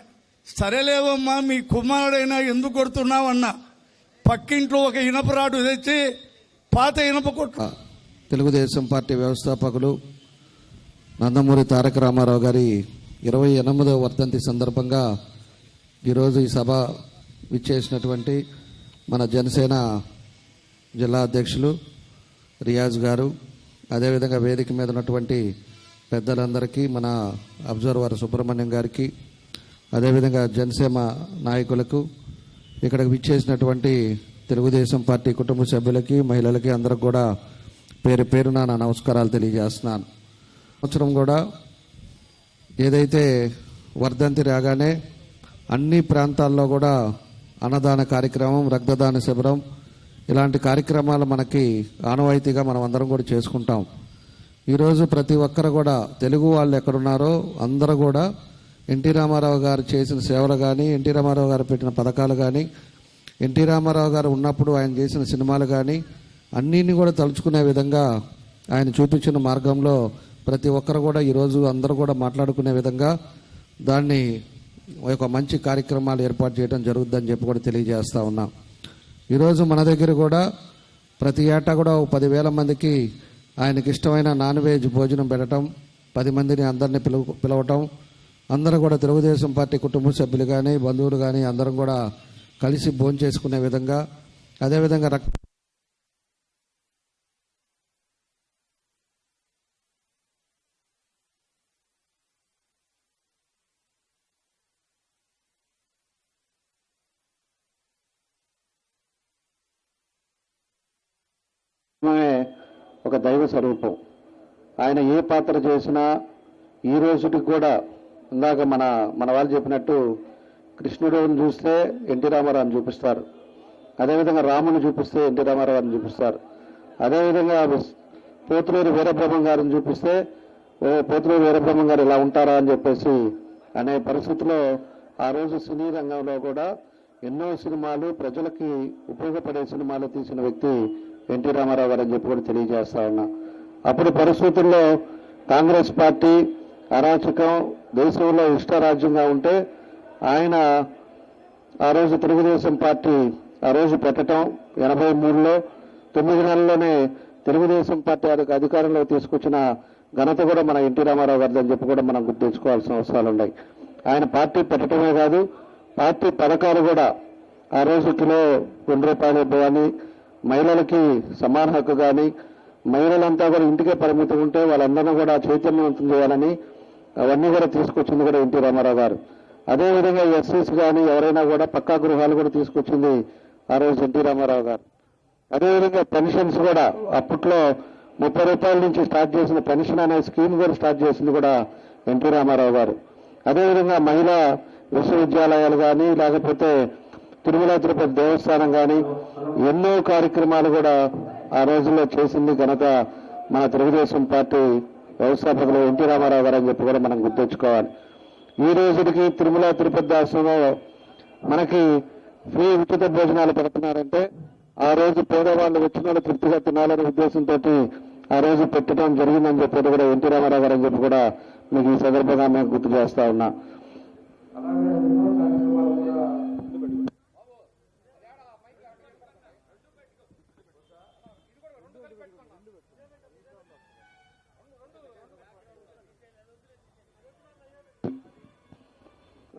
సరేలేవమ్మా మీ కుమారుడైనా ఎందుకు కొడుతున్నావు అన్నా. పక్కింట్లో ఒక ఇనపరాడు తెచ్చి పాత ఇనప కొట్టు. తెలుగుదేశం పార్టీ వ్యవస్థాపకులు నందమూరి తారక రామారావు గారి 28వ వర్ధంతి సందర్భంగా ఈరోజు ఈ సభ విచ్చేసినటువంటి మన జనసేన జిల్లా అధ్యక్షులు రియాజ్ గారు, అదేవిధంగా వేదిక మీద ఉన్నటువంటి పెద్దలందరికీ, మన అబ్జర్వర్ సుబ్రహ్మణ్యం గారికి, అదేవిధంగా జనసేన నాయకులకు, ఇక్కడికి విచ్చేసినటువంటి తెలుగుదేశం పార్టీ కుటుంబ సభ్యులకి, మహిళలకి అందరికి కూడా పేరు పేరున నా నమస్కారాలు తెలియజేస్తున్నాను. సంవత్సరం కూడా ఏదైతే వర్ధంతి రాగానే అన్ని ప్రాంతాల్లో కూడా అన్నదాన కార్యక్రమం, రక్తదాన శిబిరం, ఇలాంటి కార్యక్రమాలు మనకి ఆనవాయితీగా మనం అందరం కూడా చేసుకుంటాం. ఈరోజు ప్రతి ఒక్కరు కూడా తెలుగు వాళ్ళు ఎక్కడున్నారో అందరూ కూడా ఎన్టీ రామారావు గారు చేసిన సేవలు కానీ, ఎన్టీ రామారావు గారు పెట్టిన పథకాలు కానీ, ఎన్టీ రామారావు గారు ఉన్నప్పుడు ఆయన చేసిన సినిమాలు కానీ అన్నిని కూడా తలుచుకునే విధంగా ఆయన చూపించిన మార్గంలో ప్రతి ఒక్కరు కూడా ఈరోజు అందరూ కూడా మాట్లాడుకునే విధంగా దాన్ని ఒక మంచి కార్యక్రమాలు ఏర్పాటు చేయడం జరుగుతుందని చెప్పి కూడా తెలియజేస్తా ఉన్నాం. ఈరోజు మన దగ్గర కూడా ప్రతి ఏటా కూడా 10,000 మందికి ఆయనకి ఇష్టమైన నాన్ వెజ్ భోజనం పెట్టడం, 10 మందిని అందరినీ పిలవటం, అందరూ కూడా తెలుగుదేశం పార్టీ కుటుంబ సభ్యులు కానీ బంధువులు కానీ అందరం కూడా కలిసి భోంచేసుకునే విధంగా, అదేవిధంగా ఒక దైవ స్వరూపం. ఆయన ఏ పాత్ర చేసినా ఈ రోజుకి కూడా, ఇందాక మన వాళ్ళు చెప్పినట్టు కృష్ణుడిని చూస్తే ఎన్టీ రామారావుని చూపిస్తారు, అదేవిధంగా రాముని చూపిస్తే ఎన్టీ రామారావుని చూపిస్తారు, అదేవిధంగా పోతులూరి వీరబ్రహ్మం గారిని చూపిస్తే పోతులూరి వీరబ్రహ్మం గారు ఇలా ఉంటారా అని చెప్పేసి అనే పరిస్థితిలో ఆ రోజు సినీ రంగంలో కూడా ఎన్నో సినిమాలు ప్రజలకి ఉపయోగపడే సినిమాలు తీసిన వ్యక్తి ఎన్టీ రామారావు గారు అని చెప్పి కూడా తెలియజేస్తా ఉన్నా. అప్పుడు పరిస్థితుల్లో కాంగ్రెస్ పార్టీ అరాచకం దేశంలో ఇష్టరాజ్యంగా ఉంటే ఆయన ఆ రోజు తెలుగుదేశం పార్టీ ఆ రోజు పెట్టడం 83లో 9 నెలల్లోనే తెలుగుదేశం పార్టీ అధికారంలో తీసుకొచ్చిన ఘనత కూడా మన ఎన్టీ రామారావు గారిది అని చెప్పి కూడా మనం గుర్తుంచుకోవాల్సిన అవసరాలు ఉన్నాయి. ఆయన పార్టీ పెట్టడమే కాదు, పార్టీ పథకాలు కూడా ఆ రోజు కిలో ₹2 కానీ, మహిళలకి సమాన హక్కు కానీ, మహిళలంతా కూడా ఇంటికే పరిమితం ఉంటే వాళ్ళందరినీ కూడా చైతన్యవంతం చేయాలని అవన్నీ కూడా తీసుకొచ్చింది కూడా ఎన్టీ రామారావు గారు. అదేవిధంగా ఎస్సీస్ కానీ ఎవరైనా కూడా పక్కా గృహాలు కూడా తీసుకొచ్చింది ఆ రోజు ఎన్టీ రామారావు గారు. అదేవిధంగా పెన్షన్స్ కూడా అప్పట్లో ₹30 నుంచి స్టార్ట్ చేసిన పెన్షన్ అనే స్కీమ్ కూడా స్టార్ట్ చేసింది కూడా ఎన్టీ రామారావు గారు. అదేవిధంగా మహిళా విశ్వవిద్యాలయాలు కానీ, లేకపోతే తిరుమల తిరుపతి దేవస్థానం కానీ ఎన్నో కార్యక్రమాలు కూడా ఆ రోజుల్లో చేసింది ఘనత మన తెలుగుదేశం పార్టీ వ్యవస్థాపకులు ఎన్టీ రామారావు గారు అని చెప్పి కూడా మనం గుర్తుంచుకోవాలి. ఈ రోజుకి తిరుమల తిరుపతి దేవస్థానంలో మనకి ఫ్రీ ఉచిత భోజనాలు పెడుతున్నారంటే ఆ రోజు పేదవాళ్ళు వచ్చిన వాళ్ళు తృప్తిగా తినాలనే ఉద్దేశంతో ఆ రోజు పెట్టడం జరిగిందని చెప్పేది కూడా ఎన్టీ రామారావు గారు అని చెప్పి కూడా మీకు ఈ సందర్భంగా మేము గుర్తు చేస్తా ఉన్నా.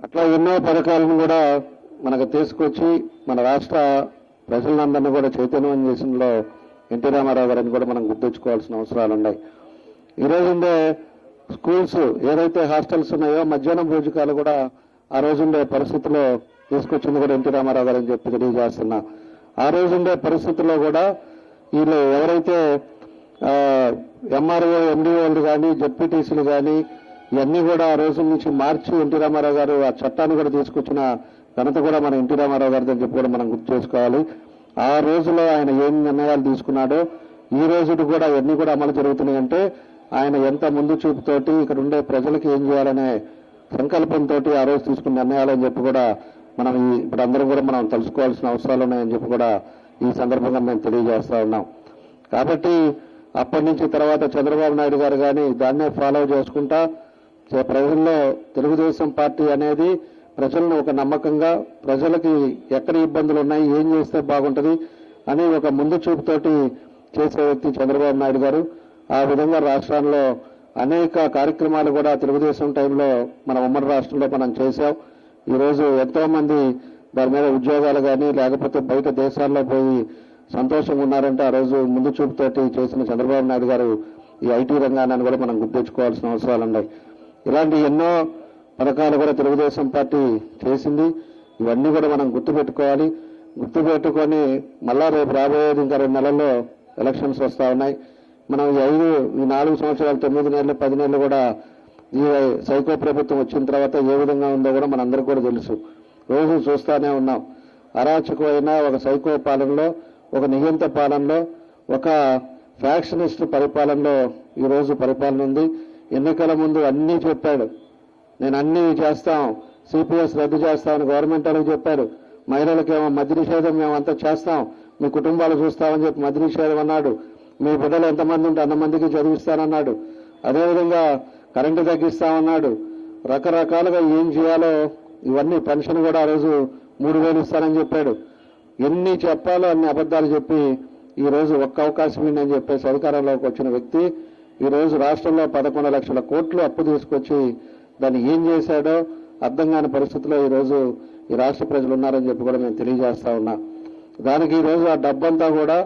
అట్లా ఎన్నో పథకాలను కూడా మనకు తీసుకొచ్చి మన రాష్ట్ర ప్రజలందరినీ కూడా చైతన్యం చేసినలో ఎన్టీ రామారావు గారిని కూడా మనం గుర్తుంచుకోవాల్సిన అవసరాలు ఉన్నాయి. ఈ రోజుండే స్కూల్స్ ఏదైతే హాస్టల్స్ ఉన్నాయో మధ్యాహ్నం భోజకాలు కూడా ఆ రోజుండే పరిస్థితుల్లో తీసుకొచ్చింది కూడా ఎన్టీ రామారావు గారు అని చెప్పి తెలియజేస్తున్నా. ఆ రోజుండే పరిస్థితుల్లో కూడా వీళ్ళు ఎవరైతే ఎంఆర్ఓ ఎండిఓలు కానీ జెడ్పీటీసీలు కానీ ఇవన్నీ కూడా ఆ రోజు నుంచి మార్చి ఎన్టీ రామారావు గారు ఆ చట్టాన్ని కూడా తీసుకొచ్చిన ఘనత కూడా మన ఎన్టీ రామారావు గారిని అని చెప్పి కూడా మనం గుర్తు చేసుకోవాలి. ఆ రోజులో ఆయన ఏం నిర్ణయాలు తీసుకున్నాడో ఈ రోజు కూడా అవన్నీ కూడా అమలు జరుగుతున్నాయంటే ఆయన ఎంత ముందు చూపుతోటి ఇక్కడ ఉండే ప్రజలకు ఏం చేయాలనే సంకల్పంతో ఆ రోజు తీసుకున్న నిర్ణయాలు అని చెప్పి కూడా మనం ఇప్పుడు అందరం కూడా మనం తెలుసుకోవాల్సిన అవసరాలు ఉన్నాయని చెప్పి కూడా ఈ సందర్భంగా మేము తెలియజేస్తా ఉన్నాం. కాబట్టి అప్పటి నుంచి తర్వాత చంద్రబాబు నాయుడు గారు కానీ దాన్నే ఫాలో చేసుకుంటా ప్రజల్లో తెలుగుదేశం పార్టీ అనేది ప్రజలను ఒక నమ్మకంగా ప్రజలకి ఎక్కడ ఇబ్బందులు ఉన్నాయి ఏం చేస్తే బాగుంటుంది అని ఒక ముందు చూపుతోటి చేసే వ్యక్తి చంద్రబాబు నాయుడు గారు. ఆ విధంగా రాష్ట్రంలో అనేక కార్యక్రమాలు కూడా తెలుగుదేశం టైంలో మన ఉమ్మడి రాష్ట్రంలో మనం చేశాం. ఈరోజు ఎంతో మంది దాని మీద ఉద్యోగాలు కానీ లేకపోతే బయట దేశాల్లో పోయి సంతోషంగా ఉన్నారంటే ఆ రోజు ముందు చూపుతోటి చేసిన చంద్రబాబు నాయుడు గారు ఈ ఐటీ రంగాన్ని కూడా మనం గుర్తించుకోవాల్సిన అవసరాలు ఉన్నాయి. ఇలాంటి ఎన్నో పథకాలు కూడా తెలుగుదేశం పార్టీ చేసింది. ఇవన్నీ కూడా మనం గుర్తుపెట్టుకోవాలి. గుర్తుపెట్టుకొని మళ్ళా రేపు రాబోయేది ఇంకా 2 నెలల్లో ఎలక్షన్స్ వస్తా ఉన్నాయి. మనం ఈ 4 సంవత్సరాలు 9 నెలలు 10 నెలలు కూడా ఈ సైకో ప్రభుత్వం వచ్చిన తర్వాత ఏ విధంగా ఉందో కూడా మనందరికీ కూడా తెలుసు. రోజు చూస్తానే ఉన్నాం. అరాచకమైన ఒక సైకో పాలనలో, ఒక నియంత పాలనలో, ఒక ఫ్యాక్షనిస్ట్ పరిపాలనలో ఈరోజు పరిపాలన ఉంది. ఎన్నికల ముందు అన్నీ చెప్పాడు, నేను అన్నీ చేస్తాం, సిపిఎస్ రద్దు చేస్తామని గవర్నమెంట్ వాళ్ళకి చెప్పారు. మహిళలకేమో మద్య నిషేధం మేము అంతా చేస్తాం, మీ కుటుంబాలు చూస్తామని చెప్పి మద్య నిషేధం అన్నాడు. మీ బిడ్డలు ఎంతమంది ఉంటే అంతమందికి చదివిస్తానన్నాడు. అదేవిధంగా కరెంటు తగ్గిస్తామన్నాడు. రకరకాలుగా ఏం చేయాలో ఇవన్నీ పెన్షన్ కూడా ఆ రోజు 3,000 ఇస్తానని చెప్పాడు. ఎన్ని చెప్పాలో అన్ని అబద్ధాలు చెప్పి ఈ రోజు ఒక్క అవకాశం అని చెప్పేసి అధికారంలోకి వచ్చిన వ్యక్తి ఈ రోజు రాష్ట్రంలో 11 లక్షల కోట్లు అప్పు తీసుకొచ్చి దాన్ని ఏం చేశాడో అర్థం కాని పరిస్థితిలో ఈ రోజు ఈ రాష్ట్ర ప్రజలు ఉన్నారని చెప్పి కూడా మేము తెలియజేస్తా ఉన్నా. దానికి ఈ రోజు ఆ డబ్బంతా కూడా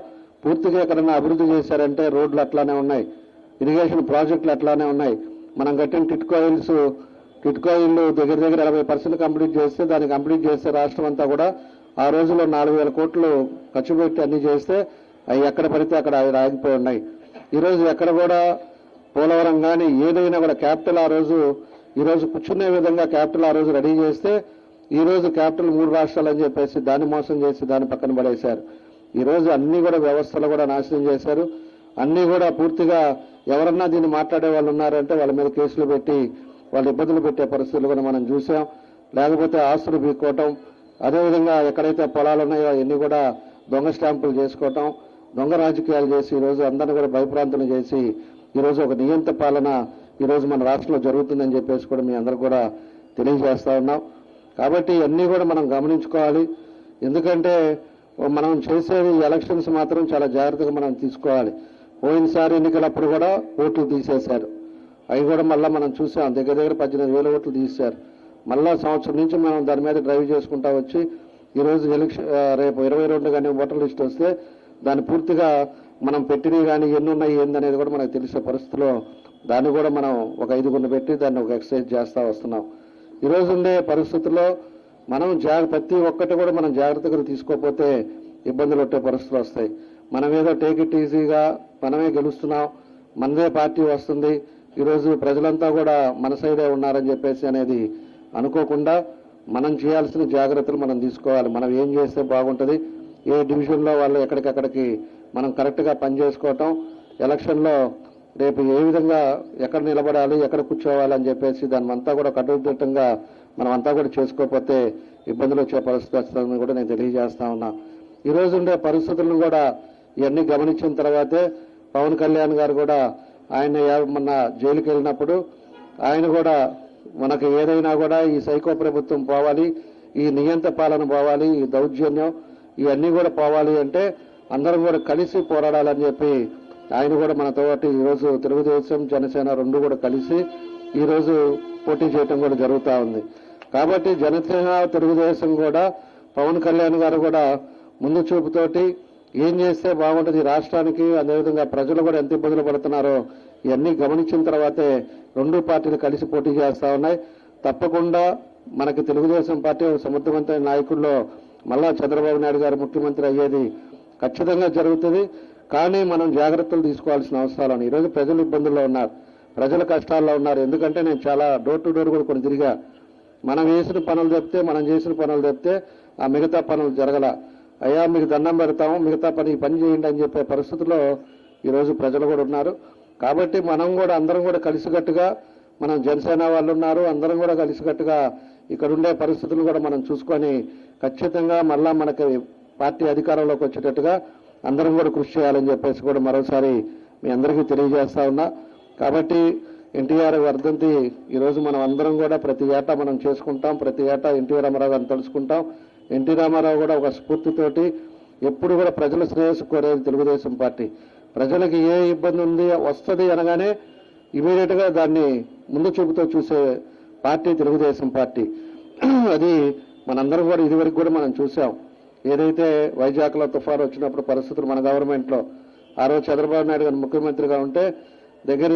పూర్తిగా ఎక్కడన్నా అభివృద్ధి చేశారంటే రోడ్లు అట్లానే ఉన్నాయి, ఇరిగేషన్ ప్రాజెక్టులు అట్లానే ఉన్నాయి. మనం కట్టిన టిట్కో ఇల్లు దగ్గర 80% కంప్లీట్ చేస్తే దాన్ని కంప్లీట్ చేస్తే రాష్ట్రం అంతా కూడా ఆ రోజులో 4,000 కోట్లు ఖర్చు పెట్టి అన్ని చేస్తే అవి ఎక్కడ పడితే అక్కడ ఆగిపోయి ఉన్నాయి. ఈరోజు ఎక్కడ కూడా పోలవరం కానీ ఏదైనా కూడా క్యాపిటల్ ఈ రోజు కూర్చునే విధంగా క్యాపిటల్ ఆ రోజు రెడీ చేస్తే ఈ రోజు క్యాపిటల్ 3 రాష్ట్రాలు అని చెప్పేసి దాన్ని మోసం చేసి దాన్ని పక్కన పడేశారు. ఈ రోజు అన్ని కూడా వ్యవస్థలు కూడా నాశనం చేశారు. అన్నీ కూడా పూర్తిగా ఎవరన్నా దీన్ని మాట్లాడే వాళ్ళు ఉన్నారంటే వాళ్ళ మీద కేసులు పెట్టి వాళ్ళు ఇబ్బందులు పెట్టే పరిస్థితులు కూడా మనం చూసాం. లేకపోతే ఆస్తులు బీక్కోవటం, అదేవిధంగా ఎక్కడైతే పొలాలు ఉన్నాయో అవన్నీ కూడా దొంగ స్టాంపులు చేసుకోవటం, దొంగ రాజకీయాలు చేసి ఈరోజు అందరిని కూడా భయభ్రాంతులు చేసి ఈరోజు ఒక నియంత పాలన ఈరోజు మన రాష్ట్రంలో జరుగుతుందని చెప్పేసి కూడా మీ అందరూ కూడా తెలియజేస్తా ఉన్నాం. కాబట్టి ఇవన్నీ కూడా మనం గమనించుకోవాలి. ఎందుకంటే మనం చేసేది ఎలక్షన్స్ మాత్రం చాలా జాగ్రత్తగా మనం తీసుకోవాలి. పోయినసారి ఎన్నికలప్పుడు కూడా ఓట్లు తీసేశారు. అవి కూడా మళ్ళీ మనం చూసాం, దగ్గర 18,000 ఓట్లు తీశారు. మళ్ళా సంవత్సరం నుంచి మనం దాని మీద డ్రైవ్ చేసుకుంటా వచ్చి ఈరోజు రేపు 22 కానీ ఓటర్ లిస్ట్ వస్తే దాన్ని పూర్తిగా మనం పెట్టినవి కానీ ఎన్ని ఉన్నాయి ఏందనేది కూడా మనకు తెలిసే పరిస్థితిలో దాన్ని కూడా మనం ఒక 5 పెట్టి దాన్ని ఒక ఎక్సర్సైజ్ చేస్తూ వస్తున్నాం. ఈరోజు ఉండే పరిస్థితుల్లో మనం ప్రతి ఒక్కటి కూడా మనం జాగ్రత్తగా తీసుకోకపోతే ఇబ్బందులు వచ్చే పరిస్థితులు వస్తాయి. మనం ఏదో టేక్ ఇట్ ఈజీగా మనమే గెలుస్తున్నాం, మనదే పార్టీ వస్తుంది, ఈరోజు ప్రజలంతా కూడా మన సైడే ఉన్నారని చెప్పేసి అనేది అనుకోకుండా మనం చేయాల్సిన జాగ్రత్తలు మనం తీసుకోవాలి. మనం ఏం చేస్తే బాగుంటుంది, ఏ డివిజన్లో వాళ్ళు ఎక్కడికక్కడికి మనం కరెక్ట్గా పనిచేసుకోవటం, ఎలక్షన్లో రేపు ఏ విధంగా ఎక్కడ నిలబడాలి, ఎక్కడ కూర్చోవాలి అని చెప్పేసి దాన్ని అంతా కూడా కట్టుదిట్టంగా మనం అంతా కూడా చేసుకోకపోతే ఇబ్బందులు వచ్చే పరిస్థితి వస్తుందని కూడా నేను తెలియజేస్తా ఉన్నా. ఈరోజు ఉండే పరిస్థితులను కూడా ఇవన్నీ గమనించిన తర్వాతే పవన్ కళ్యాణ్ గారు కూడా ఆయన మొన్న జైలుకి వెళ్ళినప్పుడు ఆయన కూడా మనకు ఏదైనా కూడా ఈ సైకో ప్రభుత్వం పోవాలి, ఈ నియంత పాలన పోవాలి, ఈ దౌర్జన్యం ఇవన్నీ కూడా పోవాలి అంటే అందరం కూడా కలిసి పోరాడాలని చెప్పి ఆయన కూడా మనతో ఈరోజు తెలుగుదేశం జనసేన రెండు కూడా కలిసి ఈరోజు పోటీ చేయడం కూడా జరుగుతూ ఉంది. కాబట్టి జనసేన తెలుగుదేశం కూడా పవన్ కళ్యాణ్ గారు కూడా ముందు చూపుతోటి ఏం చేస్తే బాగుంటుంది రాష్ట్రానికి, అదేవిధంగా ప్రజలు కూడా ఎంత ఇబ్బందులు పడుతున్నారో ఇవన్నీ గమనించిన తర్వాతే రెండు పార్టీలు కలిసి పోటీ చేస్తా ఉన్నాయి. తప్పకుండా మనకి తెలుగుదేశం పార్టీ ఒక సమర్థవంతమైన నాయకుల్లో మళ్ళా చంద్రబాబు నాయుడు గారు ముఖ్యమంత్రి అయ్యేది ఖచ్చితంగా జరుగుతుంది. కానీ మనం జాగ్రత్తలు తీసుకోవాల్సిన అవసరాలు. ఈరోజు ప్రజలు ఇబ్బందుల్లో ఉన్నారు, ప్రజల కష్టాల్లో ఉన్నారు. ఎందుకంటే నేను చాలా డోర్ టు డోర్ కూడా కొన్ని తిరిగా, మనం వేసిన పనులు చెప్తే, మనం చేసిన పనులు చెప్తే ఆ మిగతా పనులు జరగల. అయ్యా మీకు దండం పెడతాము, మిగతా పని చేయండి అని చెప్పే పరిస్థితుల్లో ఈరోజు ప్రజలు కూడా ఉన్నారు. కాబట్టి మనం కూడా అందరం కూడా కలిసికట్టుగా, మనం జనసేన వాళ్ళు ఉన్నారు, అందరం కూడా కలిసికట్టుగా ఇక్కడ ఉండే పరిస్థితులు కూడా మనం చూసుకొని ఖచ్చితంగా మళ్ళా మనకి పార్టీ అధికారంలోకి వచ్చేటట్టుగా అందరం కూడా కృషి చేయాలని చెప్పేసి కూడా మరోసారి మీ అందరికీ తెలియజేస్తా ఉన్నా. కాబట్టి ఎన్టీఆర్ వర్ధంతి ఈరోజు మనం అందరం కూడా ప్రతి ఏటా మనం చేసుకుంటాం, ప్రతి ఏటా ఎన్టీ రామారావు గారిని తలుచుకుంటాం. ఎన్టీ రామారావు కూడా ఒక స్ఫూర్తితోటి ఎప్పుడు కూడా ప్రజల శ్రేయస్సు కోరేది తెలుగుదేశం పార్టీ. ప్రజలకు ఏ ఇబ్బంది ఉంది వస్తుంది అనగానే ఇమీడియట్ గా దాన్ని ముందు చూపుతో చూసే పార్టీ తెలుగుదేశం పార్టీ. అది మనందరం కూడా ఇదివరకు కూడా మనం చూసాం. ఏదైతే వైజాగ్లో తుఫాను వచ్చినప్పుడు పరిస్థితులు మన గవర్నమెంట్లో ఆ రోజు చంద్రబాబు నాయుడు గారు ముఖ్యమంత్రిగా ఉంటే దగ్గర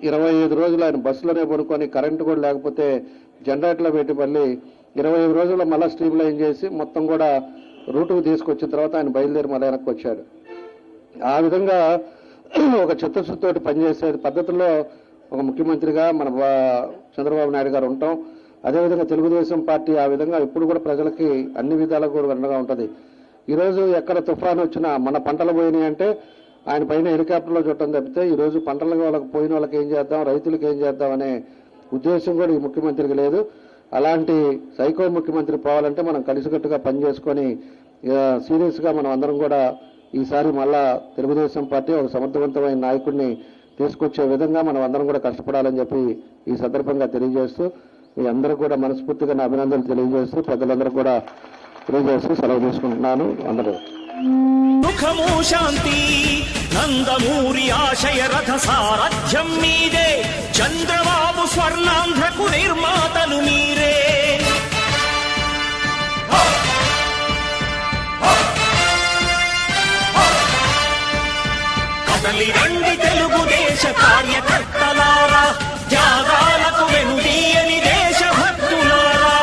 25 రోజులు ఆయన బస్సులోనే పడుకొని కరెంటు కూడా లేకపోతే జనరేటర్లో పెట్టి మళ్ళీ 25 రోజుల్లో మళ్ళీ స్ట్రీమ్ లైన్ చేసి మొత్తం కూడా రూటుకు తీసుకొచ్చిన తర్వాత ఆయన బయలుదేరి మళ్ళీ వెనక్కి వచ్చాడు. ఆ విధంగా ఒక చిత్తశుద్ధితోటి పనిచేసే పద్ధతిలో ఒక ముఖ్యమంత్రిగా మన చంద్రబాబు నాయుడు గారు ఉంటాం. అదేవిధంగా తెలుగుదేశం పార్టీ ఆ విధంగా ఇప్పుడు కూడా ప్రజలకి అన్ని విధాలుగా కూడా అండగా ఉంటుంది. ఈరోజు ఎక్కడ తుఫాను వచ్చినా మన పంటలు పోయినాయి అంటే ఆయన పైన హెలికాప్టర్లో చుట్టం తప్పితే ఈరోజు పంటల వాళ్ళకి పోయిన వాళ్ళకి ఏం చేద్దాం, రైతులకు ఏం చేద్దాం అనే ఉద్దేశం కూడా ఈ ముఖ్యమంత్రికి లేదు. అలాంటి సైకో ముఖ్యమంత్రి పోవాలంటే మనం కలిసికట్టుగా పనిచేసుకొని సీరియస్గా మనం అందరం కూడా ఈసారి మళ్ళా తెలుగుదేశం పార్టీ ఒక సమర్థవంతమైన నాయకుడిని తీసుకొచ్చే విధంగా మనం అందరం కూడా కష్టపడాలని చెప్పి ఈ సందర్భంగా తెలియజేస్తూ మీ అందరూ కూడా మనస్ఫూర్తిగా నా అభినందనలు తెలియజేస్తూ పెద్దలందరూ కూడా తెలియజేస్తూ సెలవు తీసుకుంటున్నాను. అందరూ సుఖము శాంతి నందమూరి ఆశయ రథ సారథ్యం మీదే, చంద్రబాబు స్వర్ణాంధ్రకు నిర్మాతలు మీరే. కదలి రండి తెలుగుదేశ కార్యకర్తలారా, త్యాగాలకు వెనుదీయని దేశభక్తులారా.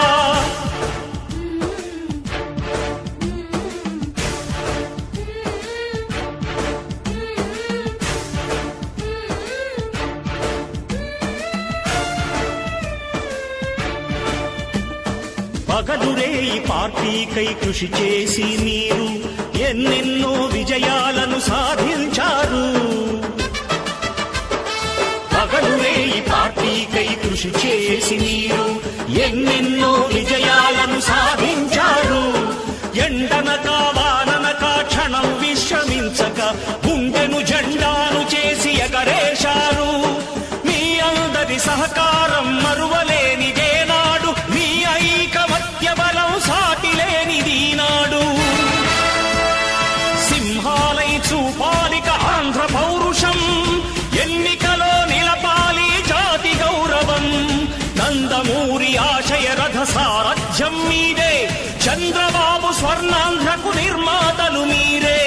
పగలురే ఈ పార్టీకై కృషి చేసి మీరు ఎన్నెన్నో విజయాలను సాధించారు. పగలురే ఈ పార్టీకై కృషి చేసి మీరు ఎన్నెన్నో విజయాలను సాధించారు. ఎండనక వాననక క్షణం విశ్రమించక గుండెను జెండాను చేసి ఎగరేశారు. మీ అందరి సహకారం మరువలేనిదే నాడు, మీ ఐకమత్య బలం సాటిలేనిది నాడు. సింహాలై చూపాలిక ఆంధ్ర పౌరుషం, ఎన్నికలో నిలపాలి జాతి గౌరవం. నందమూరి ఆశయ రథ సారథ్యం మీదే, చంద్రబాబు స్వర్ణాంధ్రకు నిర్మాతలు మీరే.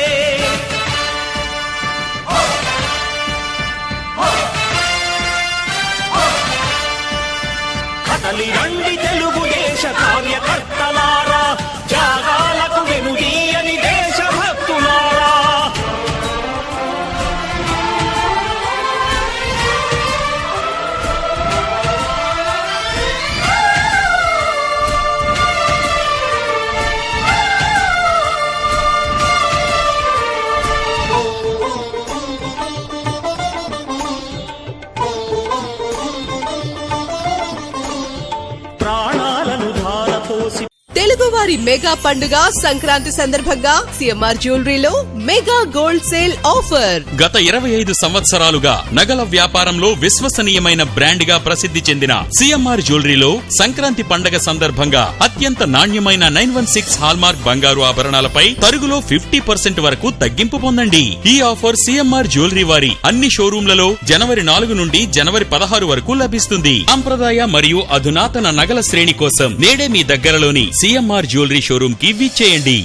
కదలి రండి తెలుగుదేశ కార్యకర్తలారా, త్యాగాలకు వెనుదీయని దేశభక్తులారా. ప్రాణాలను ధారపోసి తెలుగువారి మెగా పండుగ సంక్రాంతి సందర్భంగా సిఎంఆర్ జ్యువెలరీలో మెగా గోల్డ్ సేల్ ఆఫర్. గత 25 సంవత్సరాలుగా నగల వ్యాపారంలో విశ్వసనీయమైన బ్రాండ్ గా ప్రసిద్ధి చెందిన సిఎంఆర్ జ్యువెలరీలో సంక్రాంతి పండుగ సందర్భంగా అత్యంత నాణ్యమైన 916 హాల్మార్క్ బంగారు ఆభరణాలపై తరుగులో 50% వరకు తగ్గింపు పొందండి. ఈ ఆఫర్ సిఎంఆర్ జ్యువెలరీ వారి అన్ని షోరూంలలో జనవరి 4 నుండి జనవరి 16 వరకు లభిస్తుంది. సాంప్రదాయ మరియు అధునాతన నగల శ్రేణి కోసం నేడే మీ దగ్గరలోని సిఎంఆర్ జ్యువెలరీ షోరూమ్ కి విచ్చేయండి.